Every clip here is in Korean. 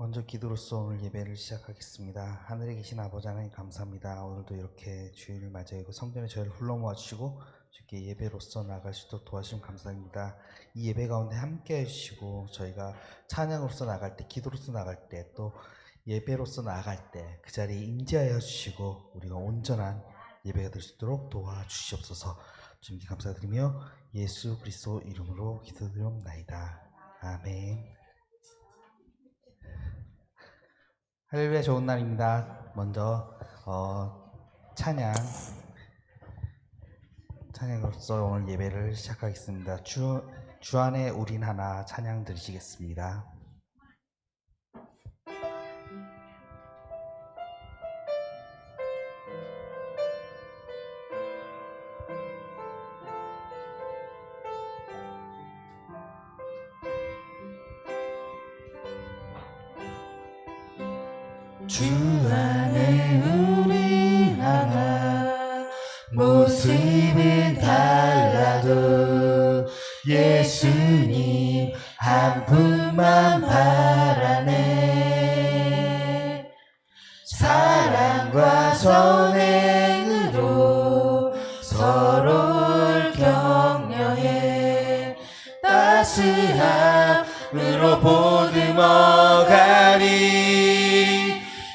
먼저 기도로서 오늘 예배를 시작하겠습니다. 하늘에 계신 아버지 하나님 감사합니다. 오늘도 이렇게 주일을 맞이하고 성전에 저희를 불러 모아주시고 주께 예배로서 나아갈 수 있도록 도와주시면 감사합니다. 이 예배 가운데 함께 해주시고 저희가 찬양으로서 나갈 때, 기도로서 나갈 때, 또 예배로서 나아갈 때 그 자리에 임재하여 주시고 우리가 온전한 예배가 될 수 있도록 도와주시옵소서. 주님께 감사드리며 예수 그리스도 이름으로 기도드리옵나이다. 아멘. 할렐루야, 좋은 날입니다. 먼저 찬양으로서 오늘 예배를 시작하겠습니다. 주 안에 우린 하나 찬양 드리시겠습니다. 주 안에 우리 하나 모습은 달라도 예수님 한 분만 바라네. 사랑과 선행으로 서로를 격려해 따스함으로 보듬어가리.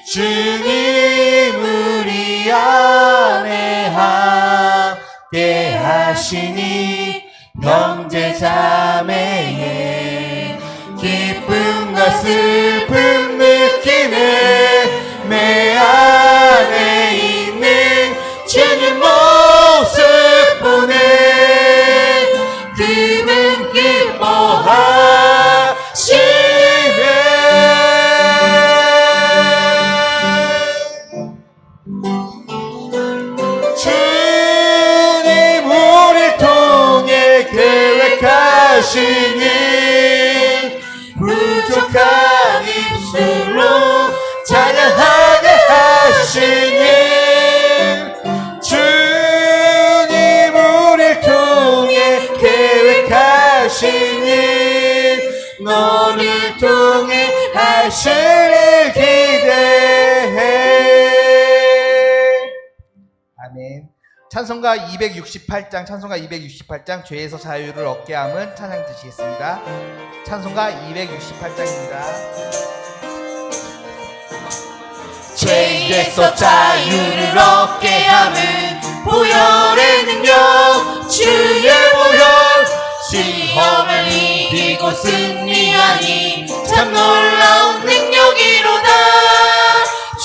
주님 우리 안에 함께 하시니 형제 자매의 기쁨과 슬픔 느끼네. 내 안에 있는 주님 모습 보네. 그분 기뻐하시네. 하시니 부족한 입술로 찬양하게 하시니 주님 우리를 통해 계획하시니 너를 통해 하시를 기대해. 아멘. 찬송가 268장 죄에서 자유를 얻게 함은 찬양 드시겠습니다. 찬송가 268장입니다. 죄에서 자유를 얻게 함은 보혈의 능력. 주의 보혈 시험을 이기고 승리하니 참 놀라운 능력이로다.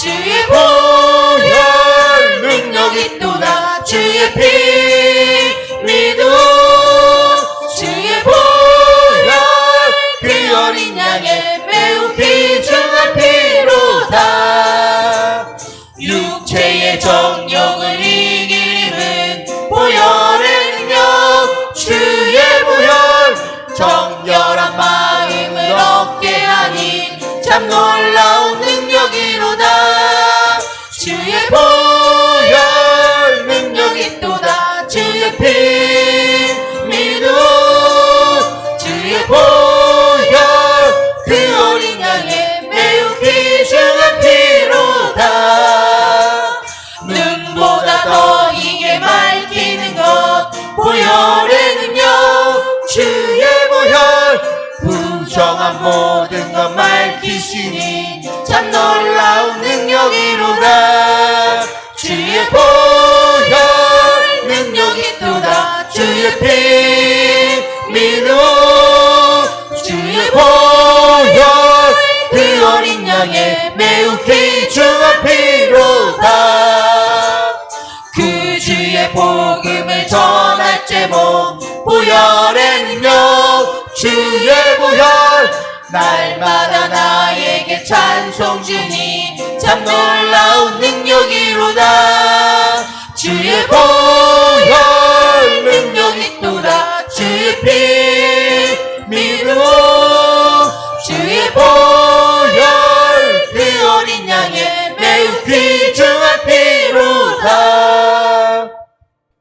주의 보혈 능력이 또다. 주의 피 믿음 주의 보혈 그 어린 양의 매우 귀중한 피로다. 육체의 정욕을 이기는 보혈의 능력. 주의 보혈 정결한 마음을 얻게 하니 참 놀라운 능력이로다. 주의 보혈 능력이 또다. 주의 피 믿음 주의 보혈 그 어린 양의 매우 귀중한 피로다. 눈보다 더 이게 밝히는 것 보혈의 능력. 주의 보혈 부정한 모든 것 밝히시니 참 놀라운 능력이로다. 주의 보혈 능력이 또다. 주의 피 믿음 주의 보혈 그 어린 양의 매우 귀중한 피로다. 그 주의 복음을 전할 제목 보혈의 능력. 주의 보혈 날마다 나에게 찬송 주니 참 놀라운 능력이로다. 주의 보혈 능력이 또다. 주의 피 믿음 주의 보혈 그 어린 양의 매우 귀중한 피로다.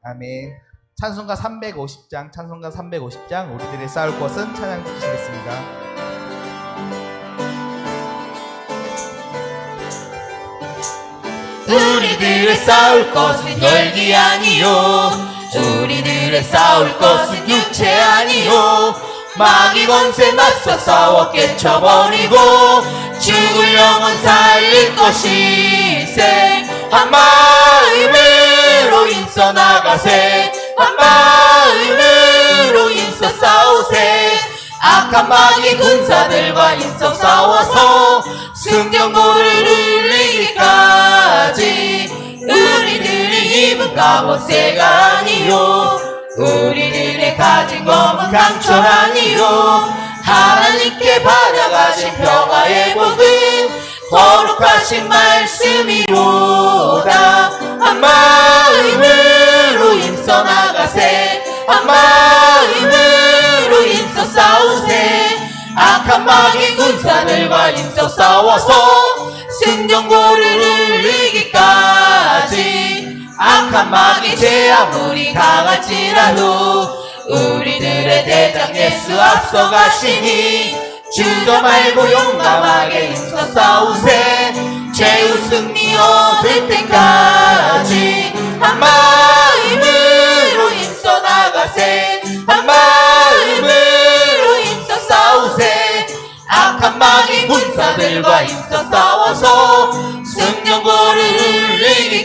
아멘. 찬송가 350장 우리들의 싸울 것은 찬양 드리시겠습니다. 우리들의 싸울 것은 혈기 아니요 우리들의 싸울 것은 육체 아니요 마귀 권세 맞서 싸워 깨쳐버리고 죽을 영혼 살릴 것이세 한 마음으로 힘써 나가세 한 마음으로 힘써 싸우세 악한 마귀 군사들과 힘써 싸워서 승전고를 울리기까지 우리들이 입은 갑옷 새가 아니요 우리들의 가진 검은 강철 아니요 하나님께 받아가신 평화의 복은 거룩하신 말씀이로다 한 마음으로 힘써 나가세 한 마음으로 힘써 싸우세 악한 마귀 군사들과 힘써 싸워서 승전고를 울리기까지 악한 마귀 죄 아무리 강할지라도 우리들의 대장 예수 앞서가시니 주저 말고 용감하게 힘써 싸우세 최후 승리 얻을 때까지 한 마음으로 힘써 나가세 한 마음으로 힘써 싸우세 악한 마귀 군사들과 힘써 싸워서 승전고를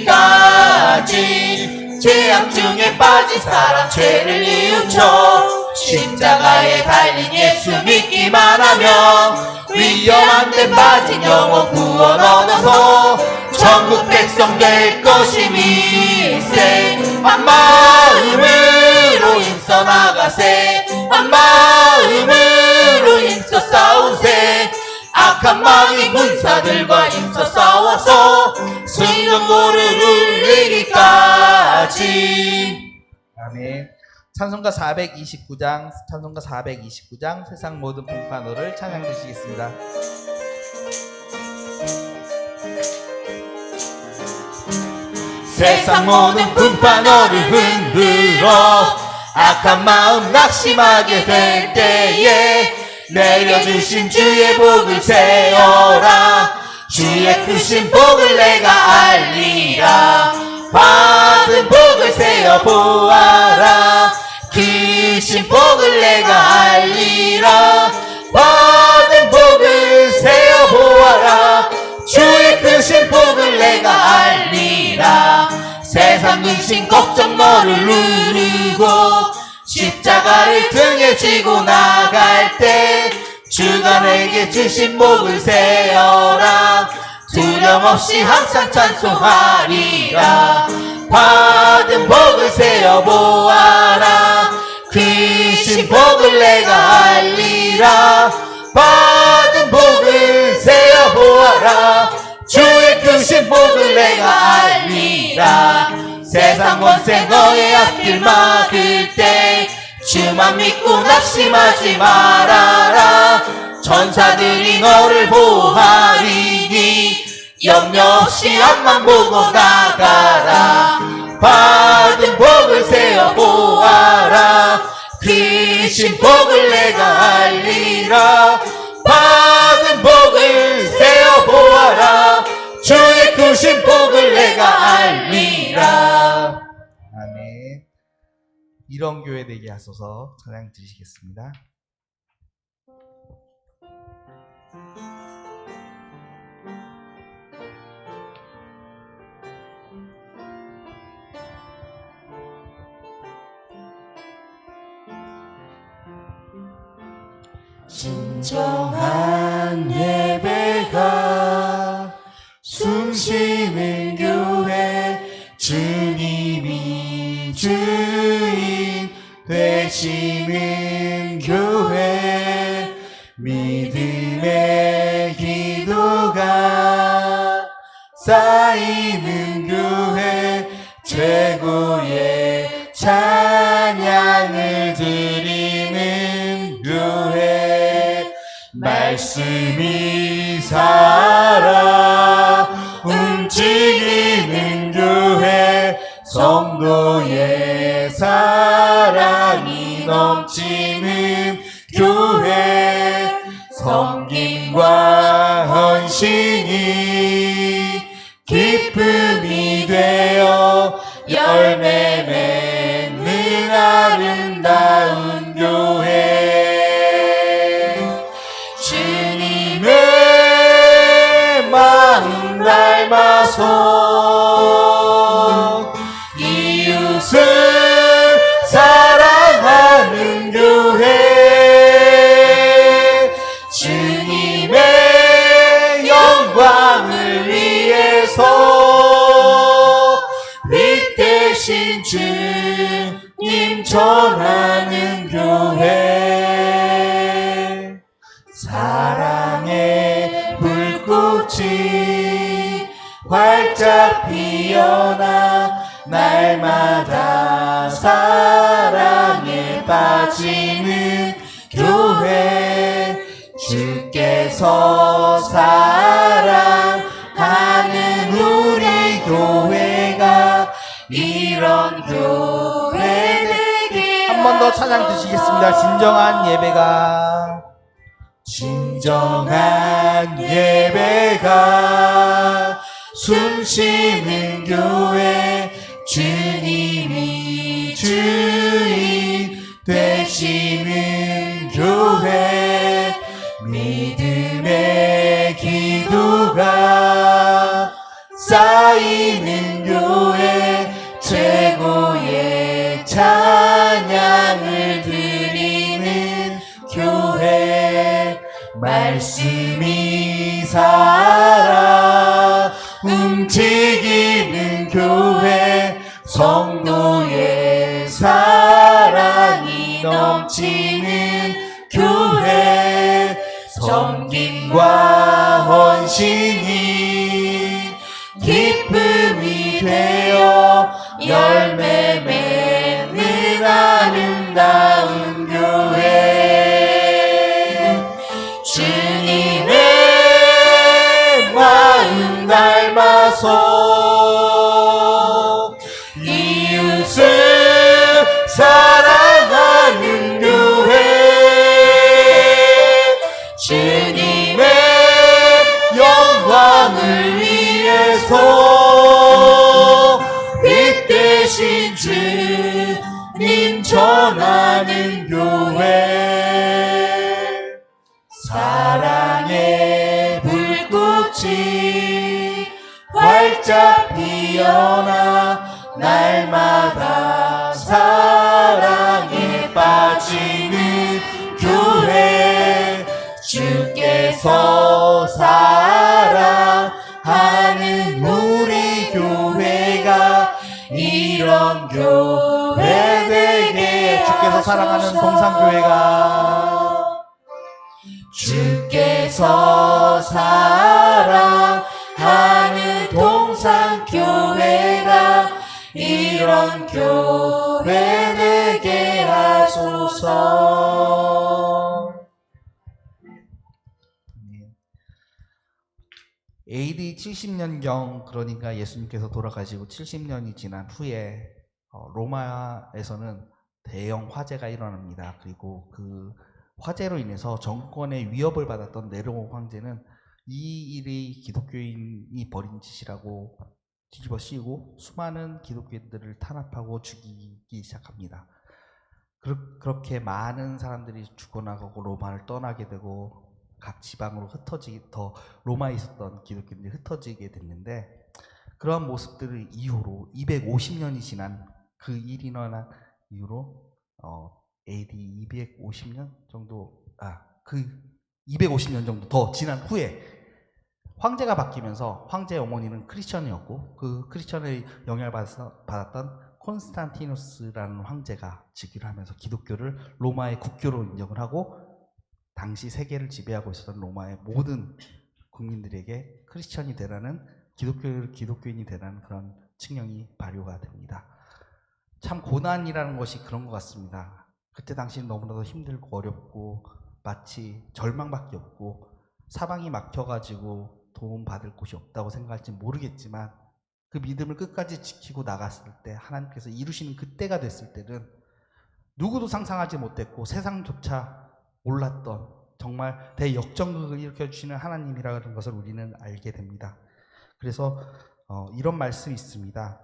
울리기까지 죄악 중에 빠진 사람 죄를 뉘우쳐 십자가에 달린 예수 믿기만 하면 위험한 데 빠진 영혼 구원 얻어서 천국 백성 될 것임이세 한 마음으로 힘써 나가세 한 마음으로 힘써 싸우세 악한 마귀 군사들과 힘써 싸워서 승전고를 울리기까지 아멘. 찬송가 429장, 찬송가 429장 세상 모든 풍파노를 찬양 드리시겠습니다. 세상 모든 분파너를 흔들어 악한 마음 낙심하게 될 때에 내려주신 주의 복을 세어라 주의 크신 복을 내가 알리라 받은 복을 세어 보아라 크신 복을 내가 알리라 받은 복을 세어 보아라 주의 크신 복을 내가 알리라 세상 근심 걱정 너를 누르고 십자가를 등에 지고 나갈 때 주가 내게 주신 복을 세어라 두려움 없이 항상 찬송하리라 받은 복을 세어 보아라 크신 복을 내가 알리라 받은 복을 세어 보아라 주의 크신 복을 내가 알리라 세상 권세 너의 앞길 막을 때 주만 믿고 낙심하지 말아라 천사들이 너를 보호하리니 염려 없이 앞만 보고 나가라 받은 복을 세어 보아라 크신 복을 내가 알리라 받은 복을 세어 보아라 주의 크신 복을 내가 알리라 아멘. 이런 교회 되게 하소서 찬양 드리시겠습니다. 진정한 예배가 숨쉬는 교회 주님이 주인 되시는 교회 믿음의 기도가 쌓이는 교회 최고의 찬양을 드리는 교회 말씀이 살아 움직이는 교회 성도의 사랑이 넘치는 교회 섬김과 헌신이 기쁨이 열매 맺는 아름다운 교회 주님의 마음 닮아서 이웃을 사랑하는 교회 주님의 영광을 위해서 빛대신 주님 전하는 교회 사랑의 불꽃이 활짝 피어나 날마다 사랑에 빠지는 교회 주께서 사랑하는 우리 교회가 이런 교회 되게 한 번 더 찬양 드시겠습니다. 진정한 예배가 진정한 예배가 숨쉬는 교회 주님이 주인 되시는 교회 믿음의 기도가 쌓이는 교회 최고의 찬양을 드리는 교회 말씀이 살아 움직이는 교회 성도의 사랑이 넘치는 교회 섬김과 헌신이 기쁨이 되어 열매 맺는 아름다운 교회 주님의 마음 닮아서 이웃을 사랑하는 교회 주님의 영광을 위해서 빛대신 주님 전하는 교회 사랑의 불꽃이 활짝 피어나 날마다 사랑에 빠지는 교회 주께서 사랑하는 우리 교회가 이런 교회 되게 주께서 사랑하는 동산교회가 주께서 사랑하는 동산교회가 이런 교회 되게 하소서. AD 70년경 그러니까 예수님께서 돌아가시고 70년이 지난 후에 로마에서는 대형 화재가 일어납니다. 그리고 그 화재로 인해서 정권의 위협을 받았던 네로 황제는 이 일이 기독교인이 벌인 짓이라고 뒤집어 씌우고 수많은 기독교인들을 탄압하고 죽이기 시작합니다. 그렇게 많은 사람들이 죽어나가고 로마를 떠나게 되고 각 지방으로 더 로마에 있었던 기독교인들이 흩어지게 됐는데 그러한 모습들을 이후로 250년이 지난 그 일이 일어난 이후로 AD 250년 정도 그 250년 정도 더 지난 후에 황제가 바뀌면서 황제의 어머니는 크리스천이었고 그 크리스천의 영향을 받았던 콘스탄티누스라는 황제가 즉위를 하면서 기독교를 로마의 국교로 인정을 하고 당시 세계를 지배하고 있었던 로마의 모든 국민들에게 크리스천이 되라는 기독교인이 되라는 그런 칙령이 발효가 됩니다. 참 고난이라는 것이 그런 것 같습니다. 그때 당시는 너무나도 힘들고 어렵고 마치 절망밖에 없고 사방이 막혀가지고 도움받을 곳이 없다고 생각할지 모르겠지만 그 믿음을 끝까지 지키고 나갔을 때 하나님께서 이루시는 그때가 됐을 때는 누구도 상상하지 못했고 세상조차 몰랐던 정말 대역전극을 일으켜주시는 하나님이라는 것을 우리는 알게 됩니다. 그래서 이런 말씀이 있습니다.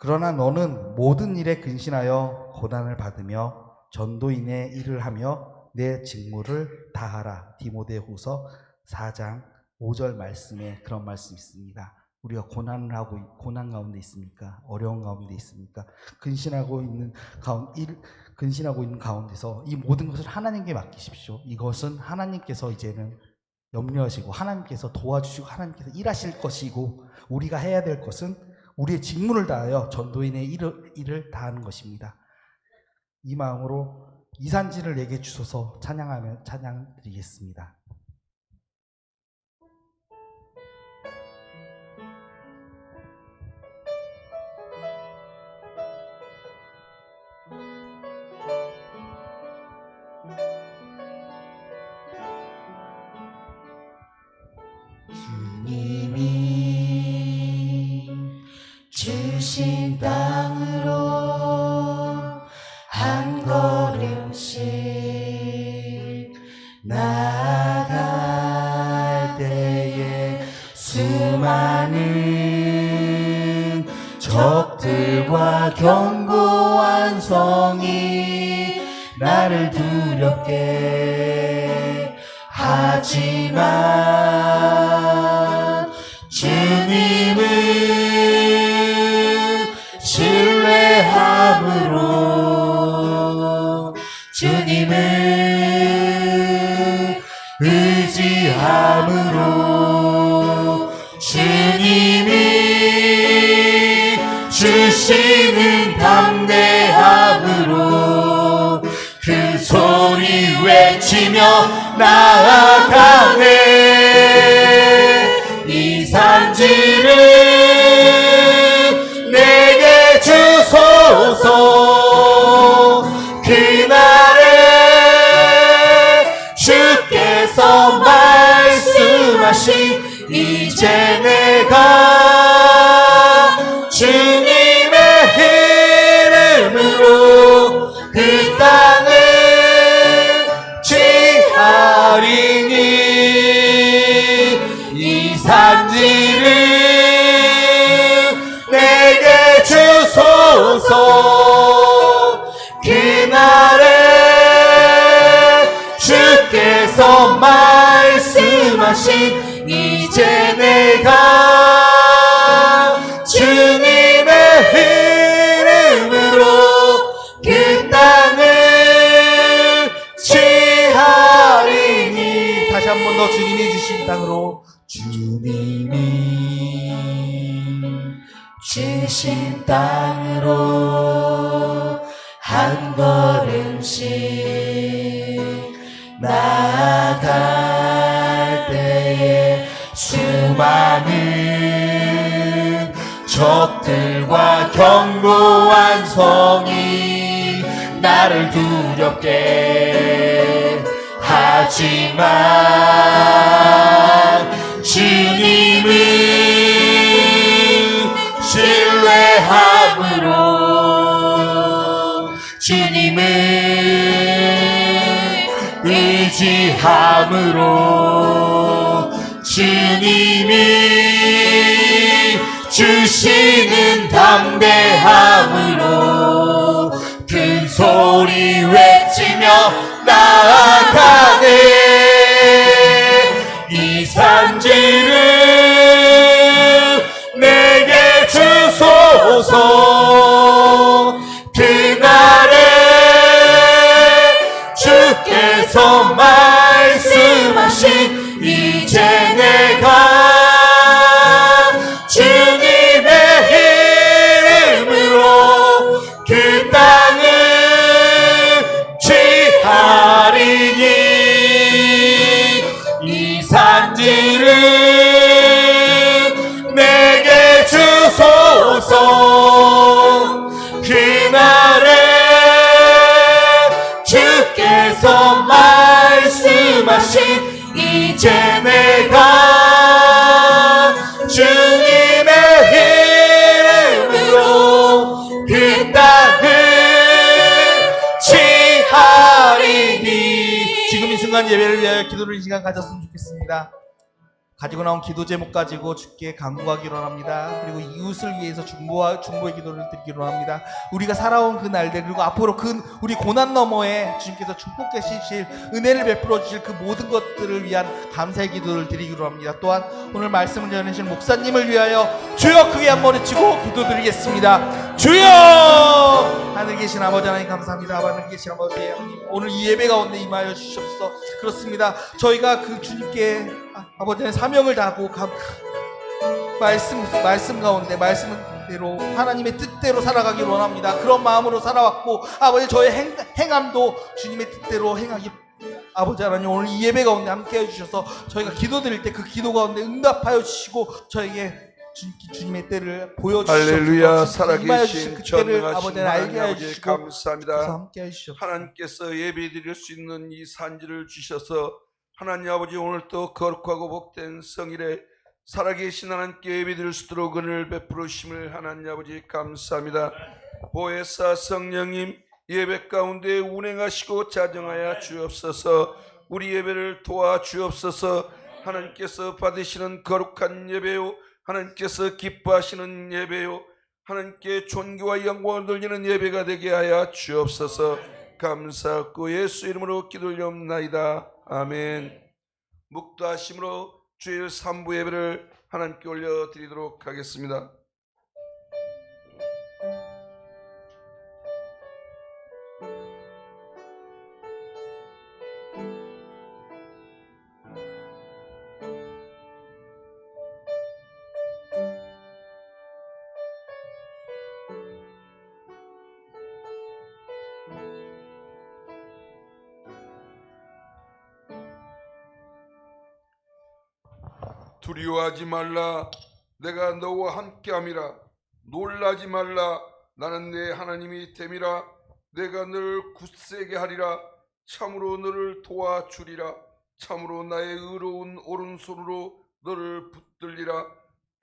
그러나 너는 모든 일에 근신하여 고난을 받으며 전도인의 일을 하며 내 직무를 다하라. 디모데후서 4장 5절 말씀에 그런 말씀이 있습니다. 우리가 고난 가운데 있습니까? 어려운 가운데 있습니까? 근신하고 있는 가운데서 이 모든 것을 하나님께 맡기십시오. 이것은 하나님께서 이제는 염려하시고 하나님께서 도와주시고 하나님께서 일하실 것이고, 우리가 해야 될 것은 우리의 직무를 다하여 전도인의 일을 다하는 것입니다. 이 마음으로 이산지를 내게 주소서 찬양하며 찬양 드리겠습니다. 주님이 주신 땅으로 한 걸음씩 나아갈 때에 수많은 적들과 견고한 성이 나를 두렵게 하지만 주님을 신뢰함으로, 주님을 의지함으로, 주님이 주시는 담대함으로 그 소리 외치며 나아가네. 이 산지를 내게 주소서. 그날에 주께서 말씀하신 이제 내가 주님의 이름으로 그 땅을 취하리니, 이 산지를 내게 주소서. 그날에 주께서 말씀하신 이제 내가 주님의 이름으로 그 땅을 취하리니. 다시 한 번 더 주님이 주신 땅으로, 주님이 주신 땅으로 한 걸음씩 나아갈 때에 수많은 적들과 견고한 성이 나를 두렵게 하지만 주님을 신뢰함으로, 주님을 의지함으로, 주님이 주시는 담대함으로 큰 소리 외치며 나아가네. 이 산지를 내게 주소서. 그날에 주께서 말씀하신 이제 내가 주님의 이름으로 그 땅을 취하리니, 이 산지를 내게 주소서. 그날에 주께서 말씀하신 이제 내가 주님의 이름으로 그 땅을 취하리니. 지금 이 순간 예배를 위하여 기도를 이 시간 가졌으면 좋겠습니다. 가지고 나온 기도 제목 가지고 주께 간구하기로 합니다. 그리고 이웃을 위해서 중보의 기도를 드리기로 합니다. 우리가 살아온 그 날들, 그리고 앞으로 우리 고난 너머에 주님께서 축복해 주실 은혜를 베풀어 주실 그 모든 것들을 위한 감사의 기도를 드리기로 합니다. 또한 오늘 말씀을 전해주신 목사님을 위하여 주여 크게 한 머리 치고 기도드리겠습니다. 주여! 하늘에 계신 아버지 하나님 감사합니다. 하늘에 계신 아버지 하나님, 오늘 이 예배 가운데 임하여 주시옵소서. 그렇습니다. 저희가 그 주님께 아버지의 사명을 다하고 말씀 가운데 말씀대로 하나님의 뜻대로 살아가기를 원합니다. 그런 마음으로 살아왔고 아버지 저의 행함도 주님의 뜻대로 행하기 아버지 하나님 오늘 이 예배 가운데 함께 해주셔서 저희가 기도드릴 때 그 기도 가운데 응답하여 주시고 저에게 주님의 때를 보여주시옵소서. 할렐루야. 살아계신 그 때를 전능하신 아버지는 알게 하나님 아버지 해주시고 감사합니다. 함께 해주시옵소서. 하나님께서 예배드릴 수 있는 이 산지를 주셔서 하나님 아버지 오늘 또 거룩하고 복된 성일에 살아계신 하나님께 예배드릴 수 있도록 은혜를 베풀으심을 하나님 아버지 감사합니다. 보혜사 성령님 예배 가운데 운행하시고 자정하여 주옵소서. 우리 예배를 도와주옵소서. 하나님께서 받으시는 거룩한 예배요 하나님께서 기뻐하시는 예배요 하나님께 존귀와 영광을 돌리는 예배가 되게 하여 주옵소서. 감사하고 예수 이름으로 기도올리옵나이다. 아멘. 묵도하심으로 주일 3부 예배를 하나님께 올려드리도록 하겠습니다. 두려워하지 말라. 내가 너와 함께함이라. 놀라지 말라. 나는 내 하나님이 됨이라. 내가 너를 굳세게 하리라. 참으로 너를 도와주리라. 참으로 나의 의로운 오른손으로 너를 붙들리라.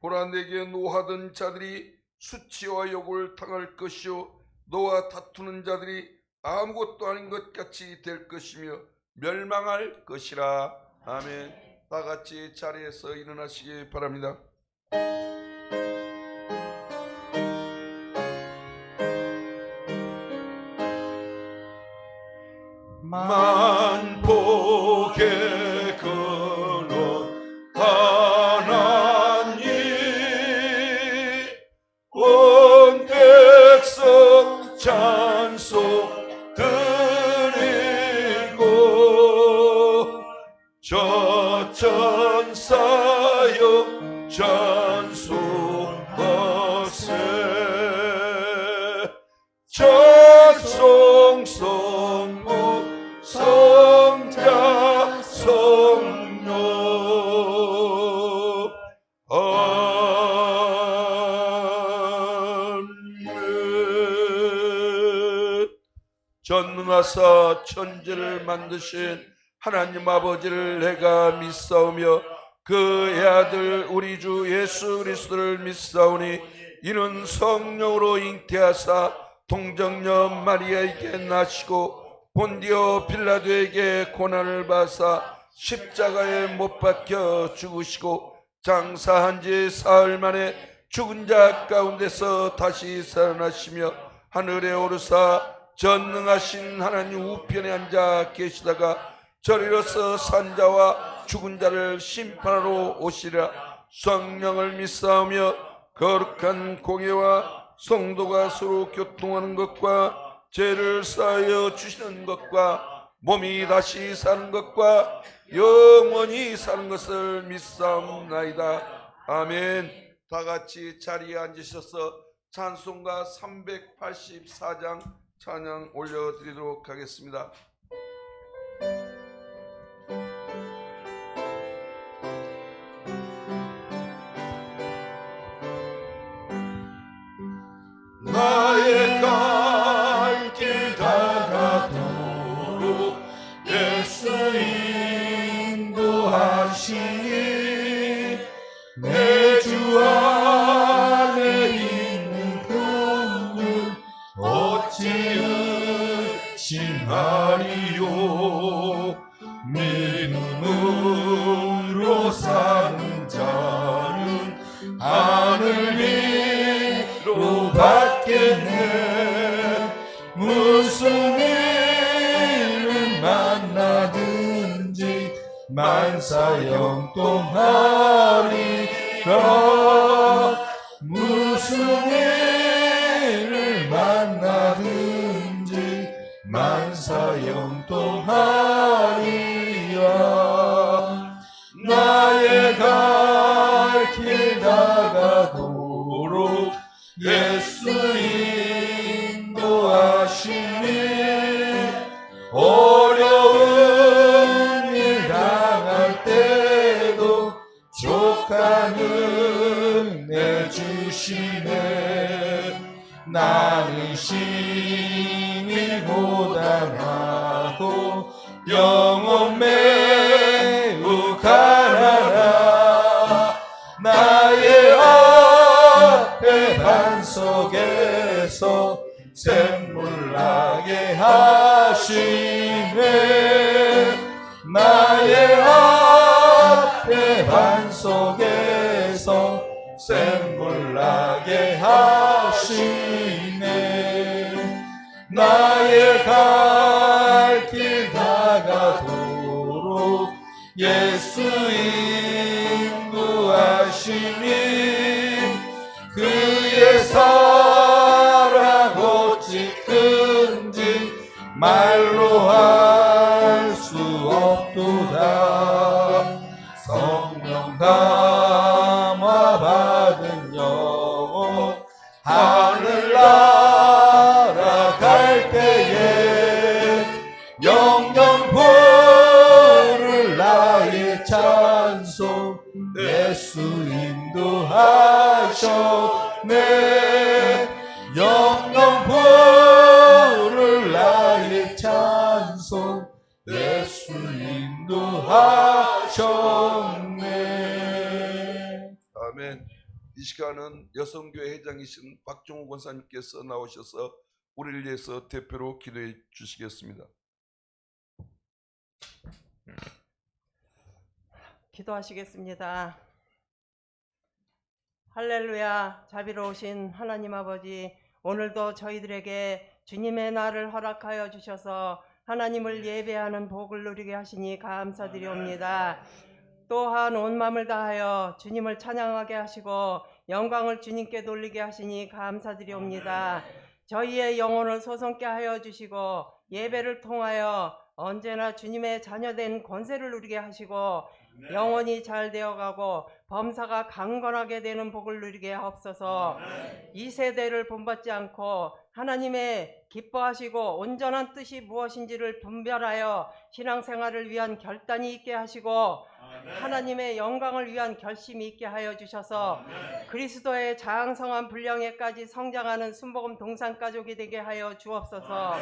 보라 내게 노하던 자들이 수치와 욕을 당할 것이요 너와 다투는 자들이 아무것도 아닌 것 같이 될 것이며 멸망할 것이라. 아멘. 다 같이 자리에서 일어나시기 바랍니다. 만복의 근원 하나님 온 백성 찬송 드리고 저 천사여 찬송하세 찬송 성부 성자 성령 아멘. 전능하사 천지를 만드신 하나님 아버지를 내가 믿사오며 그의 아들 우리 주 예수 그리스도를 믿사오니 이는 성령으로 잉태하사 동정녀 마리아에게 나시고 본디오 빌라도에게 고난을 받사 십자가에 못 박혀 죽으시고 장사한 지 사흘 만에 죽은 자 가운데서 다시 살아나시며 하늘에 오르사 전능하신 하나님 우편에 앉아 계시다가 저리로서 산자와 죽은 자를 심판하러 오시리라. 성령을 믿사오며 거룩한 공예와 성도가 서로 교통하는 것과 죄를 사하여 주시는 것과 몸이 다시 사는 것과 영원히 사는 것을 믿사옵나이다. 아멘. 다 같이 자리에 앉으셔서 찬송가 384장 찬양 올려드리도록 하겠습니다. 나의 갈 길 다가도록 예수 인도하시니 내 주 안에 있는 그는 어찌 의심하리요. 믿음으로 사는 무슨 일을 만나든지 만사형통하리라. 무슨 일을 만나든지 만사형통하리라. 나의 갈 길 다가도록 예수 인도하시니 어려운 일 당할 때도 족한 은혜 주시네. 나는 심히 고단하고 영혼 매우 가난하. 나의 앞에 반석에서 샘물 나게 하시네. 나의 앞에 반석에서 샘물 나게 하시네. 나의 갈 길 다가도록 예수 인도하시니 그의 사랑 어찌 큰지 말로 할 수 없도다. 성령 감화 받은 영혼 하늘 날아갈 때에 영영 부를 나의 찬송 예수 인도하셨네. 영영 부를 나의 찬송 예수 인도하셨네. 아멘. 이 시간은 여성교회 회장이신 박종우 권사님께서 나오셔서 우리를 위해서 대표로 기도해 주시겠습니다. 기도하시겠습니다. 할렐루야. 자비로우신 하나님 아버지, 오늘도 저희들에게 주님의 날을 허락하여 주셔서 하나님을 예배하는 복을 누리게 하시니 감사드리옵니다. 또한 온 마음을 다하여 주님을 찬양하게 하시고 영광을 주님께 돌리게 하시니 감사드리옵니다. 저희의 영혼을 소성케 하여 주시고 예배를 통하여 언제나 주님의 자녀된 권세를 누리게 하시고 영혼이 잘 되어가고 범사가 강건하게 되는 복을 누리게 하옵소서. 이 세대를 본받지 않고 하나님의 기뻐하시고 온전한 뜻이 무엇인지를 분별하여 신앙생활을 위한 결단이 있게 하시고 하나님의 영광을 위한 결심이 있게 하여 주셔서 그리스도의 장성한 분량에까지 성장하는 순복음 동산가족이 되게 하여 주옵소서.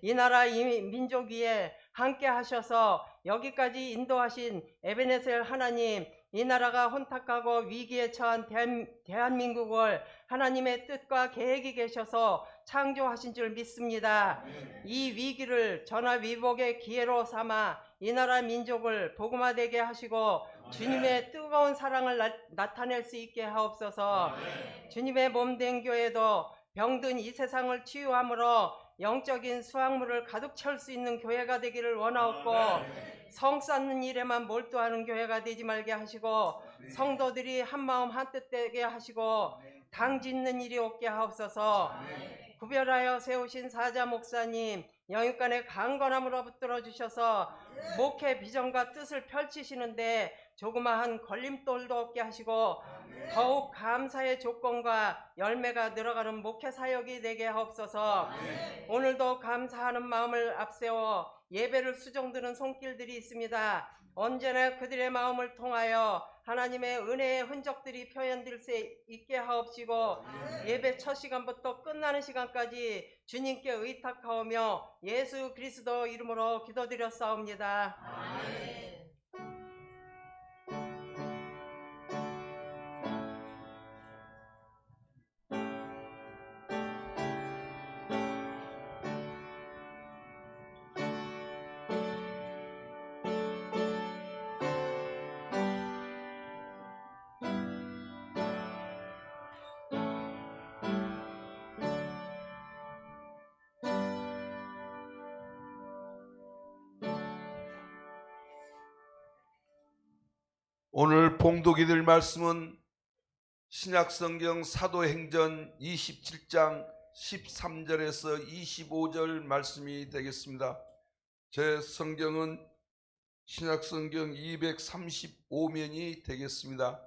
이 나라 이 민족 위에 함께 하셔서 여기까지 인도하신 에베네셀 하나님, 이 나라가 혼탁하고 위기에 처한 대한민국을 하나님의 뜻과 계획이 계셔서 창조하신 줄 믿습니다. 이 위기를 전화위복의 기회로 삼아 이 나라 민족을 복음화되게 하시고 주님의 뜨거운 사랑을 나타낼 수 있게 하옵소서. 주님의 몸된 교회도 병든 이 세상을 치유함으로 영적인 수확물을 가득 채울 수 있는 교회가 되기를 원하옵고 성 쌓는 일에만 몰두하는 교회가 되지 말게 하시고 성도들이 한마음 한뜻 되게 하시고 당 짓는 일이 없게 하옵소서. 구별하여 세우신 사자 목사님 영육간의 강건함으로 붙들어 주셔서 목회 비전과 뜻을 펼치시는데 조그마한 걸림돌도 없게 하시고 더욱 감사의 조건과 열매가 늘어가는 목회 사역이 되게 하옵소서. 오늘도 감사하는 마음을 앞세워 예배를 수종드는 손길들이 있습니다. 언제나 그들의 마음을 통하여 하나님의 은혜의 흔적들이 표현될 수 있게 하옵시고 예배 첫 시간부터 끝나는 시간까지 주님께 의탁하오며 예수 그리스도 이름으로 기도드렸사옵니다. 아멘. 오늘 봉독이 될 말씀은 신약성경 사도행전 27장 13절에서 25절 말씀이 되겠습니다. 제 성경은 신약성경 235면이 되겠습니다.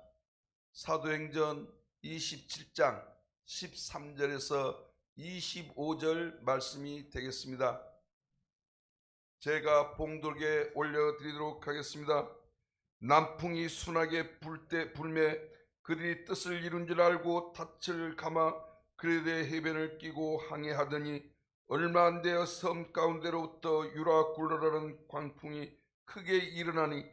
사도행전 27장 13절에서 25절 말씀이 되겠습니다. 제가 봉독에 올려드리도록 하겠습니다. 남풍이 순하게 불매 그들이 뜻을 이룬 줄 알고 닻을 감아 그레데 해변을 끼고 항해하더니 얼마 안 되어 섬 가운데로부터 유라 굴러라는 광풍이 크게 일어나니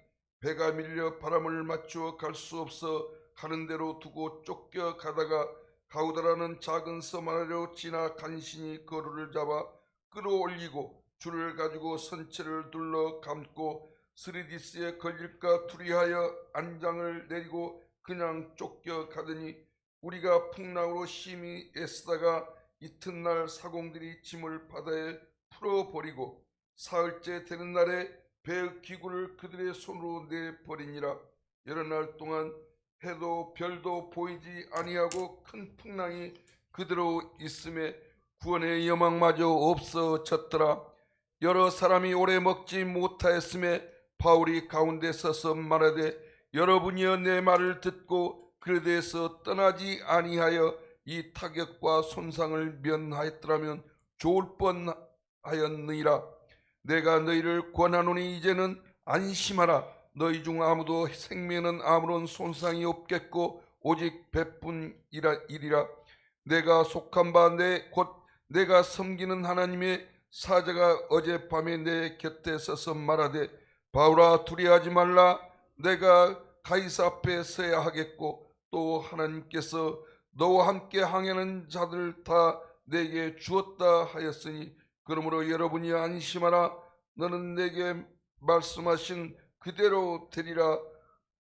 배가 밀려 바람을 맞추어 갈 수 없어 가는 대로 두고 쫓겨 가다가 가우다라는 작은 섬 아래로 지나 간신히 거루를 잡아 끌어올리고 줄을 가지고 선체를 둘러 감고 스리디스에 걸릴까 두려하여 안장을 내리고 그냥 쫓겨가더니 우리가 풍랑으로 심히 애쓰다가 이튿날 사공들이 짐을 바다에 풀어버리고 사흘째 되는 날에 배의 기구를 그들의 손으로 내버리니라. 여러 날 동안 해도 별도 보이지 아니하고 큰 풍랑이 그대로 있음에 구원의 여망마저 없어졌더라. 여러 사람이 오래 먹지 못하였음에 바울이 가운데 서서 말하되 여러분이여 내 말을 듣고 그레데에서 떠나지 아니하여 이 타격과 손상을 면하였더라면 좋을 뻔하였느니라. 내가 너희를 권하노니 이제는 안심하라. 너희 중 아무도 생명은 아무런 손상이 없겠고 오직 배뿐이리라. 내가 속한 바 곧 내가 섬기는 하나님의 사자가 어젯밤에 내 곁에 서서 말하되 바울아 두려워하지 말라. 내가 가이사 앞에 서야 하겠고 또 하나님께서 너와 함께 항해하는 자들 다 내게 주었다 하였으니 그러므로 여러분이 안심하라. 너는 내게 말씀하신 그대로 되리라.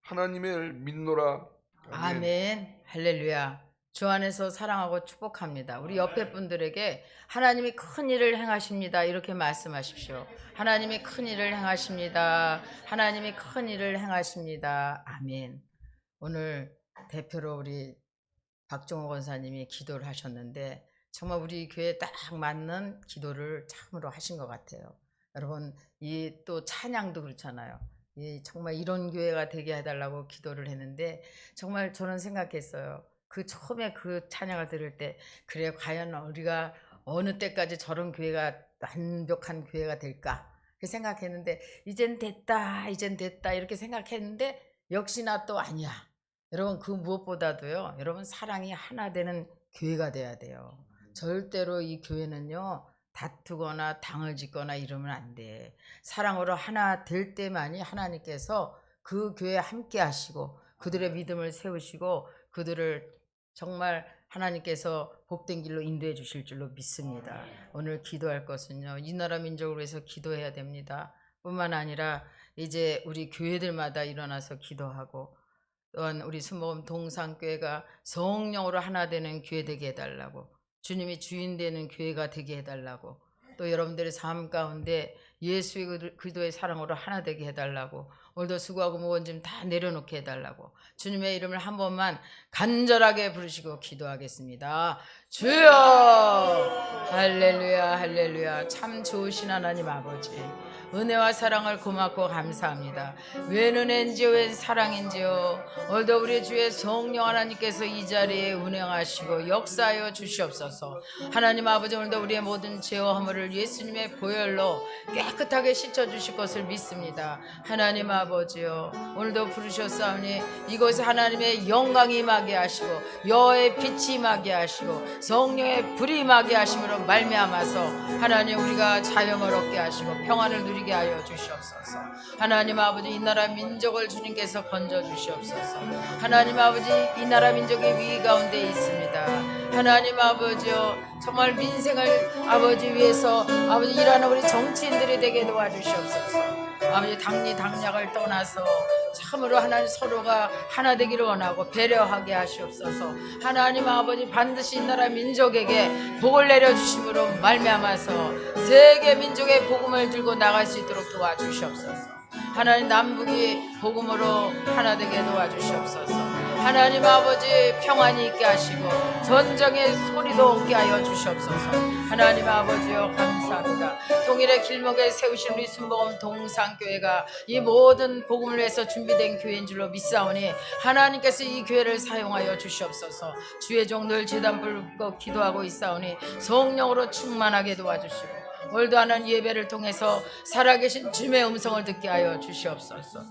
하나님을 믿노라. 아멘. 할렐루야. 주 안에서 사랑하고 축복합니다. 우리 옆에 분들에게 하나님이 큰 일을 행하십니다. 이렇게 말씀하십시오. 하나님이 큰 일을 행하십니다. 하나님이 큰 일을 행하십니다. 아멘. 오늘 대표로 우리 박종호 권사님이 기도를 하셨는데 정말 우리 교회에 딱 맞는 기도를 참으로 하신 것 같아요. 여러분, 이 또 찬양도 그렇잖아요. 정말 이런 교회가 되게 해달라고 기도를 했는데 정말 저는 생각했어요. 그 처음에 그 찬양을 들을 때 그래 과연 우리가 어느 때까지 저런 교회가 완벽한 교회가 될까 그 생각했는데 이젠 됐다 이렇게 생각했는데 역시나 또 아니야. 여러분 그 무엇보다도요. 여러분 사랑이 하나 되는 교회가 돼야 돼요. 절대로 이 교회는요. 다투거나 당을 짓거나 이러면 안 돼. 사랑으로 하나 될 때만이 하나님께서 그 교회에 함께 하시고 그들의 믿음을 세우시고 그들을 정말 하나님께서 복된 길로 인도해 주실 줄로 믿습니다. 오늘 기도할 것은요. 이 나라 민족을 위해서 기도해야 됩니다. 뿐만 아니라 이제 우리 교회들마다 일어나서 기도하고 또한 우리 순복음 동산교회가 성령으로 하나 되는 교회 되게 해달라고 주님이 주인 되는 교회가 되게 해달라고 또 여러분들의 삶 가운데 예수의 그리스도의 사랑으로 하나 되게 해달라고 오늘도 수고하고 무거운 짐 다 내려놓게 해달라고 주님의 이름을 한 번만 간절하게 부르시고 기도하겠습니다. 주여 할렐루야 할렐루야. 참 좋으신 하나님 아버지 은혜와 사랑을 고맙고 감사합니다. 웬 은혜인지요 웬 사랑인지요. 오늘도 우리 주의 성령 하나님께서 이 자리에 운행하시고 역사하여 주시옵소서. 하나님 아버지 오늘도 우리의 모든 죄와 허물을 예수님의 보혈로 깨끗하게 씻어주실 것을 믿습니다. 하나님 아버지요 오늘도 부르셨사오니 이곳에 하나님의 영광이 임하게 하시고 여호와의 빛이 임하게 하시고 성령의 불이 임하게 하심으로 말미암아서 하나님 우리가 자영을 얻게 하시고 평안을 누리게 하여 주시옵소서. 하나님 아버지 이 나라 민족을 주님께서 건져 주시옵소서. 하나님 아버지 이 나라 민족의 위기 가운데 있습니다. 하나님 아버지요 정말 민생을 아버지 위해서 아버지 일하는 우리 정치인들이 되게 도와주시옵소서. 아버지 당리 당략을 떠나서 참으로 하나님 서로가 하나 되기를 원하고 배려하게 하시옵소서. 하나님 아버지 반드시 이 나라 민족에게 복을 내려주심으로 말미암아서 세계 민족의 복음을 들고 나갈 수 있도록 도와주시옵소서. 하나님 남북이 복음으로 하나 되게 도와주시옵소서. 하나님 아버지 평안이 있게 하시고 전쟁의 소리도 없게 하여 주시옵소서. 하나님 아버지여 감사합니다. 통일의 길목에 세우신 우리 순복음 동산교회가 이 모든 복음을 위해서 준비된 교회인 줄로 믿사오니 하나님께서 이 교회를 사용하여 주시옵소서. 주의 종들 제단불 끄고 기도하고 있사오니 성령으로 충만하게 도와주시고 오늘도 하는 예배를 통해서 살아계신 주님의 음성을 듣게 하여 주시옵소서.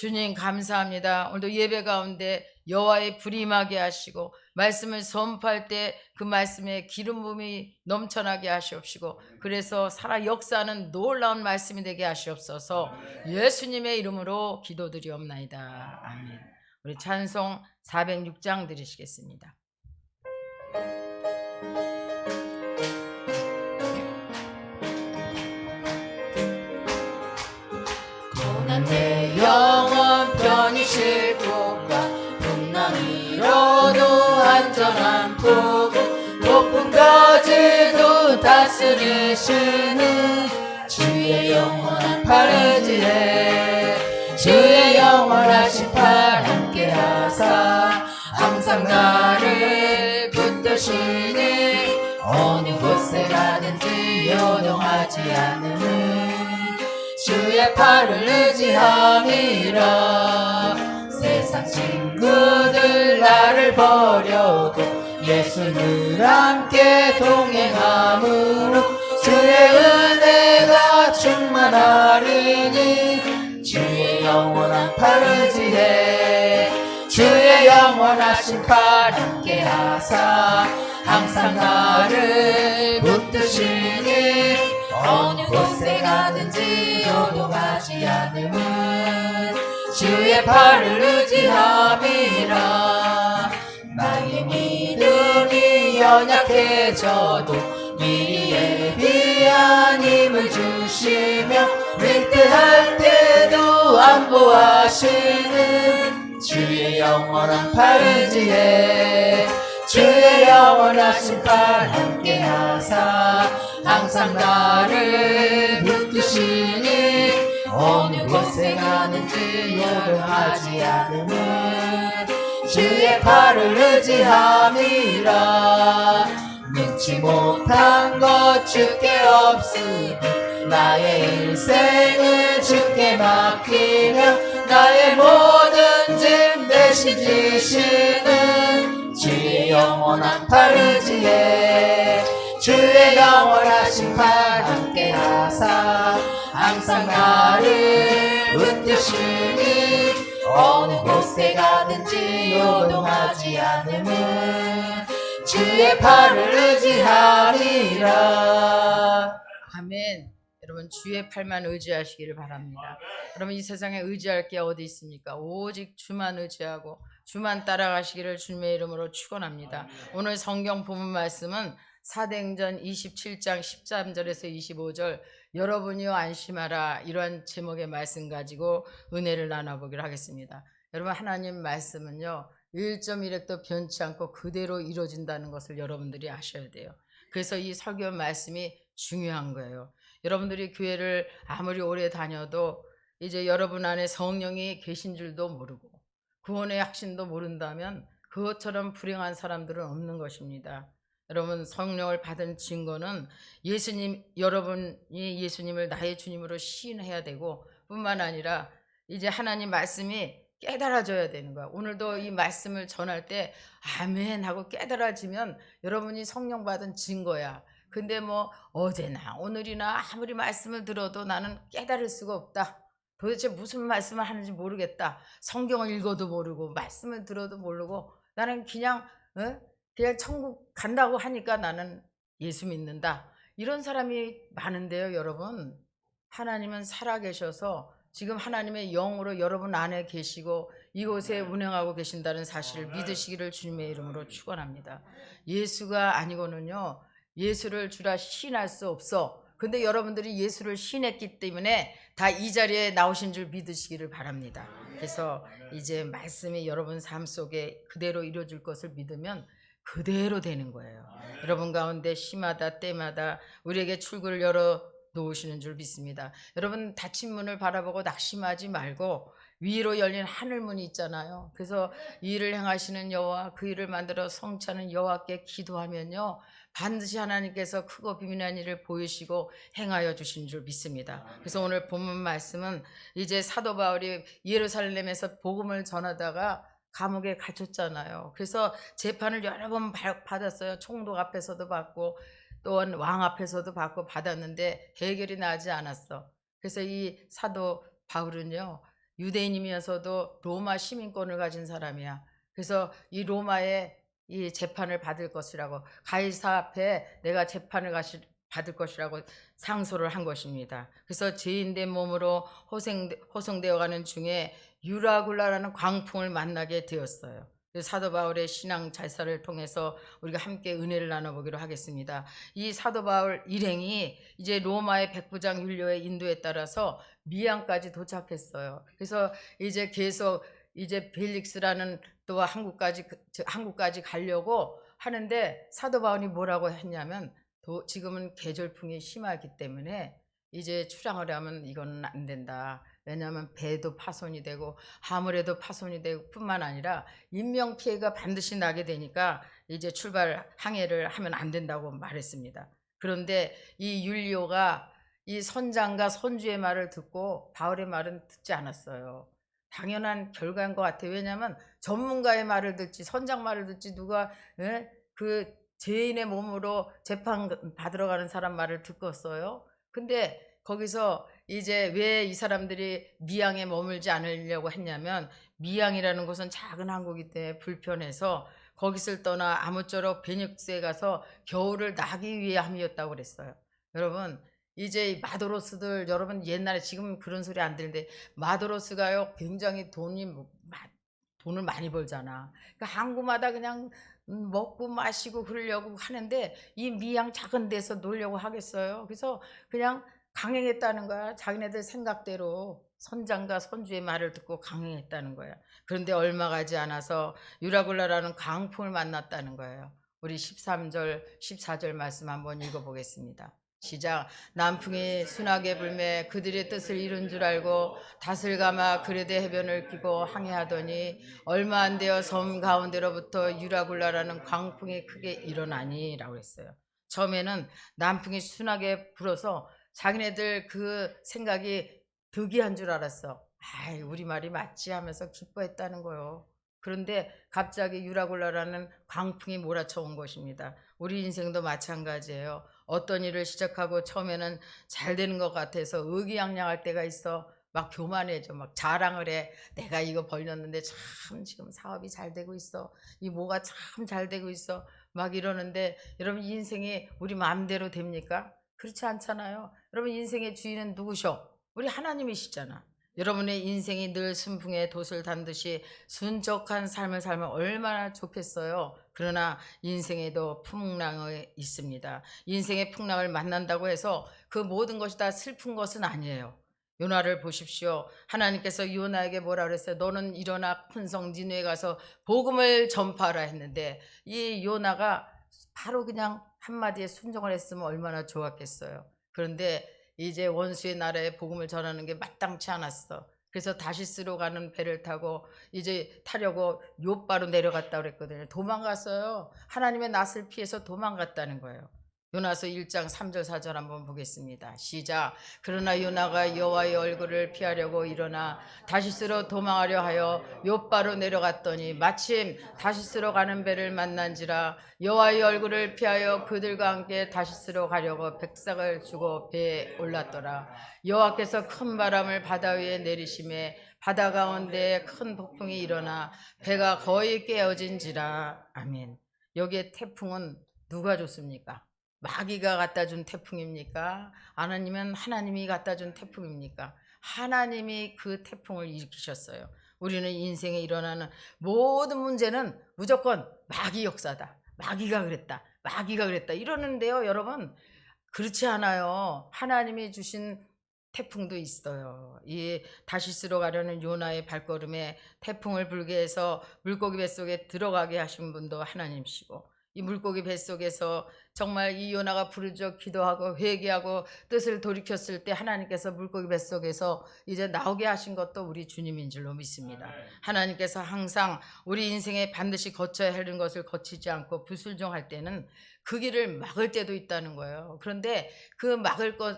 주님 감사합니다. 오늘도 예배 가운데 여호와의 불이 임하게 하시고 말씀을 선포할 때 그 말씀에 기름 부음이 넘쳐나게 하시옵시고 그래서 살아 역사하는 놀라운 말씀이 되게 하시옵소서. 예수님의 이름으로 기도드리옵나이다. 아멘. 우리 찬송 406장 드리시겠습니다. 내 영혼 편히 쉴 곳과 풍랑이로도 안전한 폭은 높은 가지도 다스리시는 주의 영원한 팔 의지해 주의 영원하신 팔 함께 하사 항상 나를 붙드시니 어느 곳에 가든지 요동하지 않음은 주의 팔을 의지함이라. 세상 친구들 나를 버려도 예수 늘 함께 동행함으로 주의 은혜가 충만하리니 주의 영원한 팔 의지해 주의 영원하신 팔 함께 하사 항상 나를 붙드시니 어느 곳에 가든지 요동하지 않음은 주의 팔을 의지함이라. 나의 믿음이 연약해져도 미리 예비한 힘을 주시며 위태할 때도 안보하시는 주의 영원한 팔 의지해 주의 영원하신 팔 함께 하사 항상 나를 붙드시니 어느 곳에 가는지 요동하지 않음은 주의 팔을 의지함이라. 능치 못한 것 주께 없으니 나의 일생을 주께 맡기며 나의 모든 짐 대신 지시는 주의 영원한 팔 의지해 주의 영원하신 팔 함께 하사 항상 나를 붙드시니 어느 곳에 가든지 요동하지 않음은 주의 팔을 의지하리라. 아멘. 여러분 주의 팔만 의지하시기를 바랍니다. 여러분 이 세상에 의지할 게 어디 있습니까? 오직 주만 의지하고 주만 따라가시기를 주님의 이름으로 축원합니다. 오늘 성경 본문 말씀은 사도행전 27장 13절에서 25절 여러분이여 안심하라 이러한 제목의 말씀 가지고 은혜를 나눠보기로 하겠습니다. 여러분 하나님 말씀은요 1.1획도 변치 않고 그대로 이루어진다는 것을 여러분들이 아셔야 돼요. 그래서 이 설교 말씀이 중요한 거예요. 여러분들이 교회를 아무리 오래 다녀도 이제 여러분 안에 성령이 계신 줄도 모르고 구원의 확신도 모른다면 그것처럼 불행한 사람들은 없는 것입니다. 여러분 성령을 받은 증거는 여러분이 예수님을 나의 주님으로 시인해야 되고 뿐만 아니라 이제 하나님 말씀이 깨달아져야 되는 거야. 오늘도 이 말씀을 전할 때 아멘 하고 깨달아지면 여러분이 성령 받은 증거야. 근데 뭐 어제나 오늘이나 아무리 말씀을 들어도 나는 깨달을 수가 없다. 도대체 무슨 말씀을 하는지 모르겠다. 성경을 읽어도 모르고 말씀을 들어도 모르고 나는 그냥 천국 간다고 하니까 나는 예수 믿는다. 이런 사람이 많은데요, 여러분. 하나님은 살아계셔서 지금 하나님의 영으로 여러분 안에 계시고 이곳에 운행하고 계신다는 사실을 믿으시기를 주님의 이름으로 축원합니다. 예수가 아니고는요. 예수를 주라 시인할 수 없어. 근데 여러분들이 예수를 시인했기 때문에 다 이 자리에 나오신 줄 믿으시기를 바랍니다. 그래서 이제 말씀이 여러분 삶 속에 그대로 이루어질 것을 믿으면 그대로 되는 거예요. 여러분 가운데 시마다 때마다 우리에게 출구를 열어 놓으시는 줄 믿습니다. 여러분 닫힌 문을 바라보고 낙심하지 말고 위로 열린 하늘문이 있잖아요. 그래서 이 일을 행하시는 여호와, 그 일을 만들어 성취하는 여호와께 기도하면요, 반드시 하나님께서 크고 비밀한 일을 보이시고 행하여 주신 줄 믿습니다. 그래서 오늘 본문 말씀은 이제 사도 바울이 예루살렘에서 복음을 전하다가 감옥에 갇혔잖아요. 그래서 재판을 여러 번 받았어요. 총독 앞에서도 받고 또한 왕 앞에서도 받았는데 해결이 나지 않았어. 그래서 이 사도 바울은요, 유대인이면서도 로마 시민권을 가진 사람이야. 그래서 이 로마에 이 재판을 받을 것이라고, 가이사 앞에 내가 재판을 받을 것이라고 상소를 한 것입니다. 그래서 죄인된 몸으로 호송되어 가는 중에 유라굴라라는 광풍을 만나게 되었어요. 사도 바울의 신앙 잘사를 통해서 우리가 함께 은혜를 나눠보기로 하겠습니다. 이 사도 바울 일행이 이제 로마의 백부장 율리오의 인도에 따라서 미양까지 도착했어요. 그래서 이제 계속 이제 벨릭스라는 또 한국까지 가려고 하는데, 사도 바울이 뭐라고 했냐면, 지금은 계절풍이 심하기 때문에 이제 출항을 하면 이건 안 된다. 왜냐하면 배도 파손이 되고 화물에도 파손이 되고 뿐만 아니라 인명 피해가 반드시 나게 되니까 이제 출발 항해를 하면 안 된다고 말했습니다. 그런데 이 율리오가 이 선장과 선주의 말을 듣고 바울의 말은 듣지 않았어요. 당연한 결과인 것 같아요. 왜냐하면 전문가의 말을 듣지, 선장 말을 듣지, 누가 그 죄인의 몸으로 재판 받으러 가는 사람 말을 듣겠어요? 근데 거기서 이제 왜 이 사람들이 미양에 머물지 않으려고 했냐면, 미양이라는 곳은 작은 항구이기 때문에 불편해서 거기를 떠나 아무쪼록 베닉스에 가서 겨울을 나기 위해 함이었다고 그랬어요. 여러분, 이제 마도로스들, 여러분 옛날에, 지금 그런 소리 안 들는데 마도로스가요 굉장히 돈을 많이 벌잖아. 그러니까 항구마다 그냥 먹고 마시고 그러려고 하는데 이 미양 작은 데서 놀려고 하겠어요? 그래서 그냥 강행했다는 거야. 자기네들 생각대로 선장과 선주의 말을 듣고 강행했다는 거야. 그런데 얼마 가지 않아서 유라굴라라는 강풍을 만났다는 거예요. 우리 13절 14절 말씀 한번 읽어보겠습니다. 시작. 남풍이 순하게 불매 그들의 뜻을 이룬 줄 알고 닷을 감아 그레데 해변을 끼고 항해하더니 얼마 안 되어 섬 가운데로부터 유라굴라라는 광풍이 크게 일어나니 라고 했어요. 처음에는 남풍이 순하게 불어서 자기네들 그 생각이 득이한 줄 알았어. 아이, 우리 말이 맞지 하면서 기뻐했다는 거요. 그런데 갑자기 유라굴라라는 광풍이 몰아쳐 온 것입니다. 우리 인생도 마찬가지예요. 어떤 일을 시작하고 처음에는 잘 되는 것 같아서 의기양양할 때가 있어. 막 교만해져. 막 자랑을 해. 내가 이거 벌렸는데 참 지금 사업이 잘 되고 있어. 이 뭐가 참 잘 되고 있어. 막 이러는데, 여러분 인생이 우리 마음대로 됩니까? 그렇지 않잖아요. 여러분 인생의 주인은 누구셔? 우리 하나님이시잖아. 여러분의 인생이 늘 순풍에 돛을 단듯이 순적한 삶을 살면 얼마나 좋겠어요. 그러나 인생에도 풍랑이 있습니다. 인생의 풍랑을 만난다고 해서 그 모든 것이 다 슬픈 것은 아니에요. 요나를 보십시오. 하나님께서 요나에게 뭐라 그랬어요? 너는 일어나 큰 성 니느웨에 가서 복음을 전파하라 했는데, 이 요나가 바로 그냥 한마디에 순종을 했으면 얼마나 좋았겠어요. 그런데 이제 원수의 나라에 복음을 전하는 게 마땅치 않았어. 그래서 다시스로 가는 배를 타고 이제 타려고 요바로 내려갔다 그랬거든요. 도망갔어요. 하나님의 낯을 피해서 도망갔다는 거예요. 요나서 1장 3절 4절 한번 보겠습니다. 시작. 그러나 요나가 여호와의 얼굴을 피하려고 일어나 다시스로 도망하려 하여 요바로 내려갔더니 마침 다시스로 가는 배를 만난지라 여호와의 얼굴을 피하여 그들과 함께 다시스로 가려고 백삭을 주고 배에 올랐더라. 여호와께서 큰 바람을 바다 위에 내리심에 바다 가운데 큰 폭풍이 일어나 배가 거의 깨어진지라. 아멘. 여기에 태풍은 누가 줬습니까? 마귀가 갖다 준 태풍입니까? 아니면 하나님이 갖다 준 태풍입니까? 하나님이 그 태풍을 일으키셨어요. 우리는 인생에 일어나는 모든 문제는 무조건 마귀 역사다. 마귀가 그랬다. 마귀가 그랬다. 이러는데요, 여러분. 그렇지 않아요. 하나님이 주신 태풍도 있어요. 이 다시스로 가려는 요나의 발걸음에 태풍을 불게 해서 물고기 뱃속에 들어가게 하신 분도 하나님이시고, 이 물고기 뱃속에서 정말 이 요나가 부르짖어 기도하고 회개하고 뜻을 돌이켰을 때 하나님께서 물고기 뱃속에서 이제 나오게 하신 것도 우리 주님인 줄로 믿습니다. 하나님께서 항상 우리 인생에 반드시 거쳐야 하는 것을 거치지 않고 불순종할 때는 그 길을 막을 때도 있다는 거예요. 그런데 그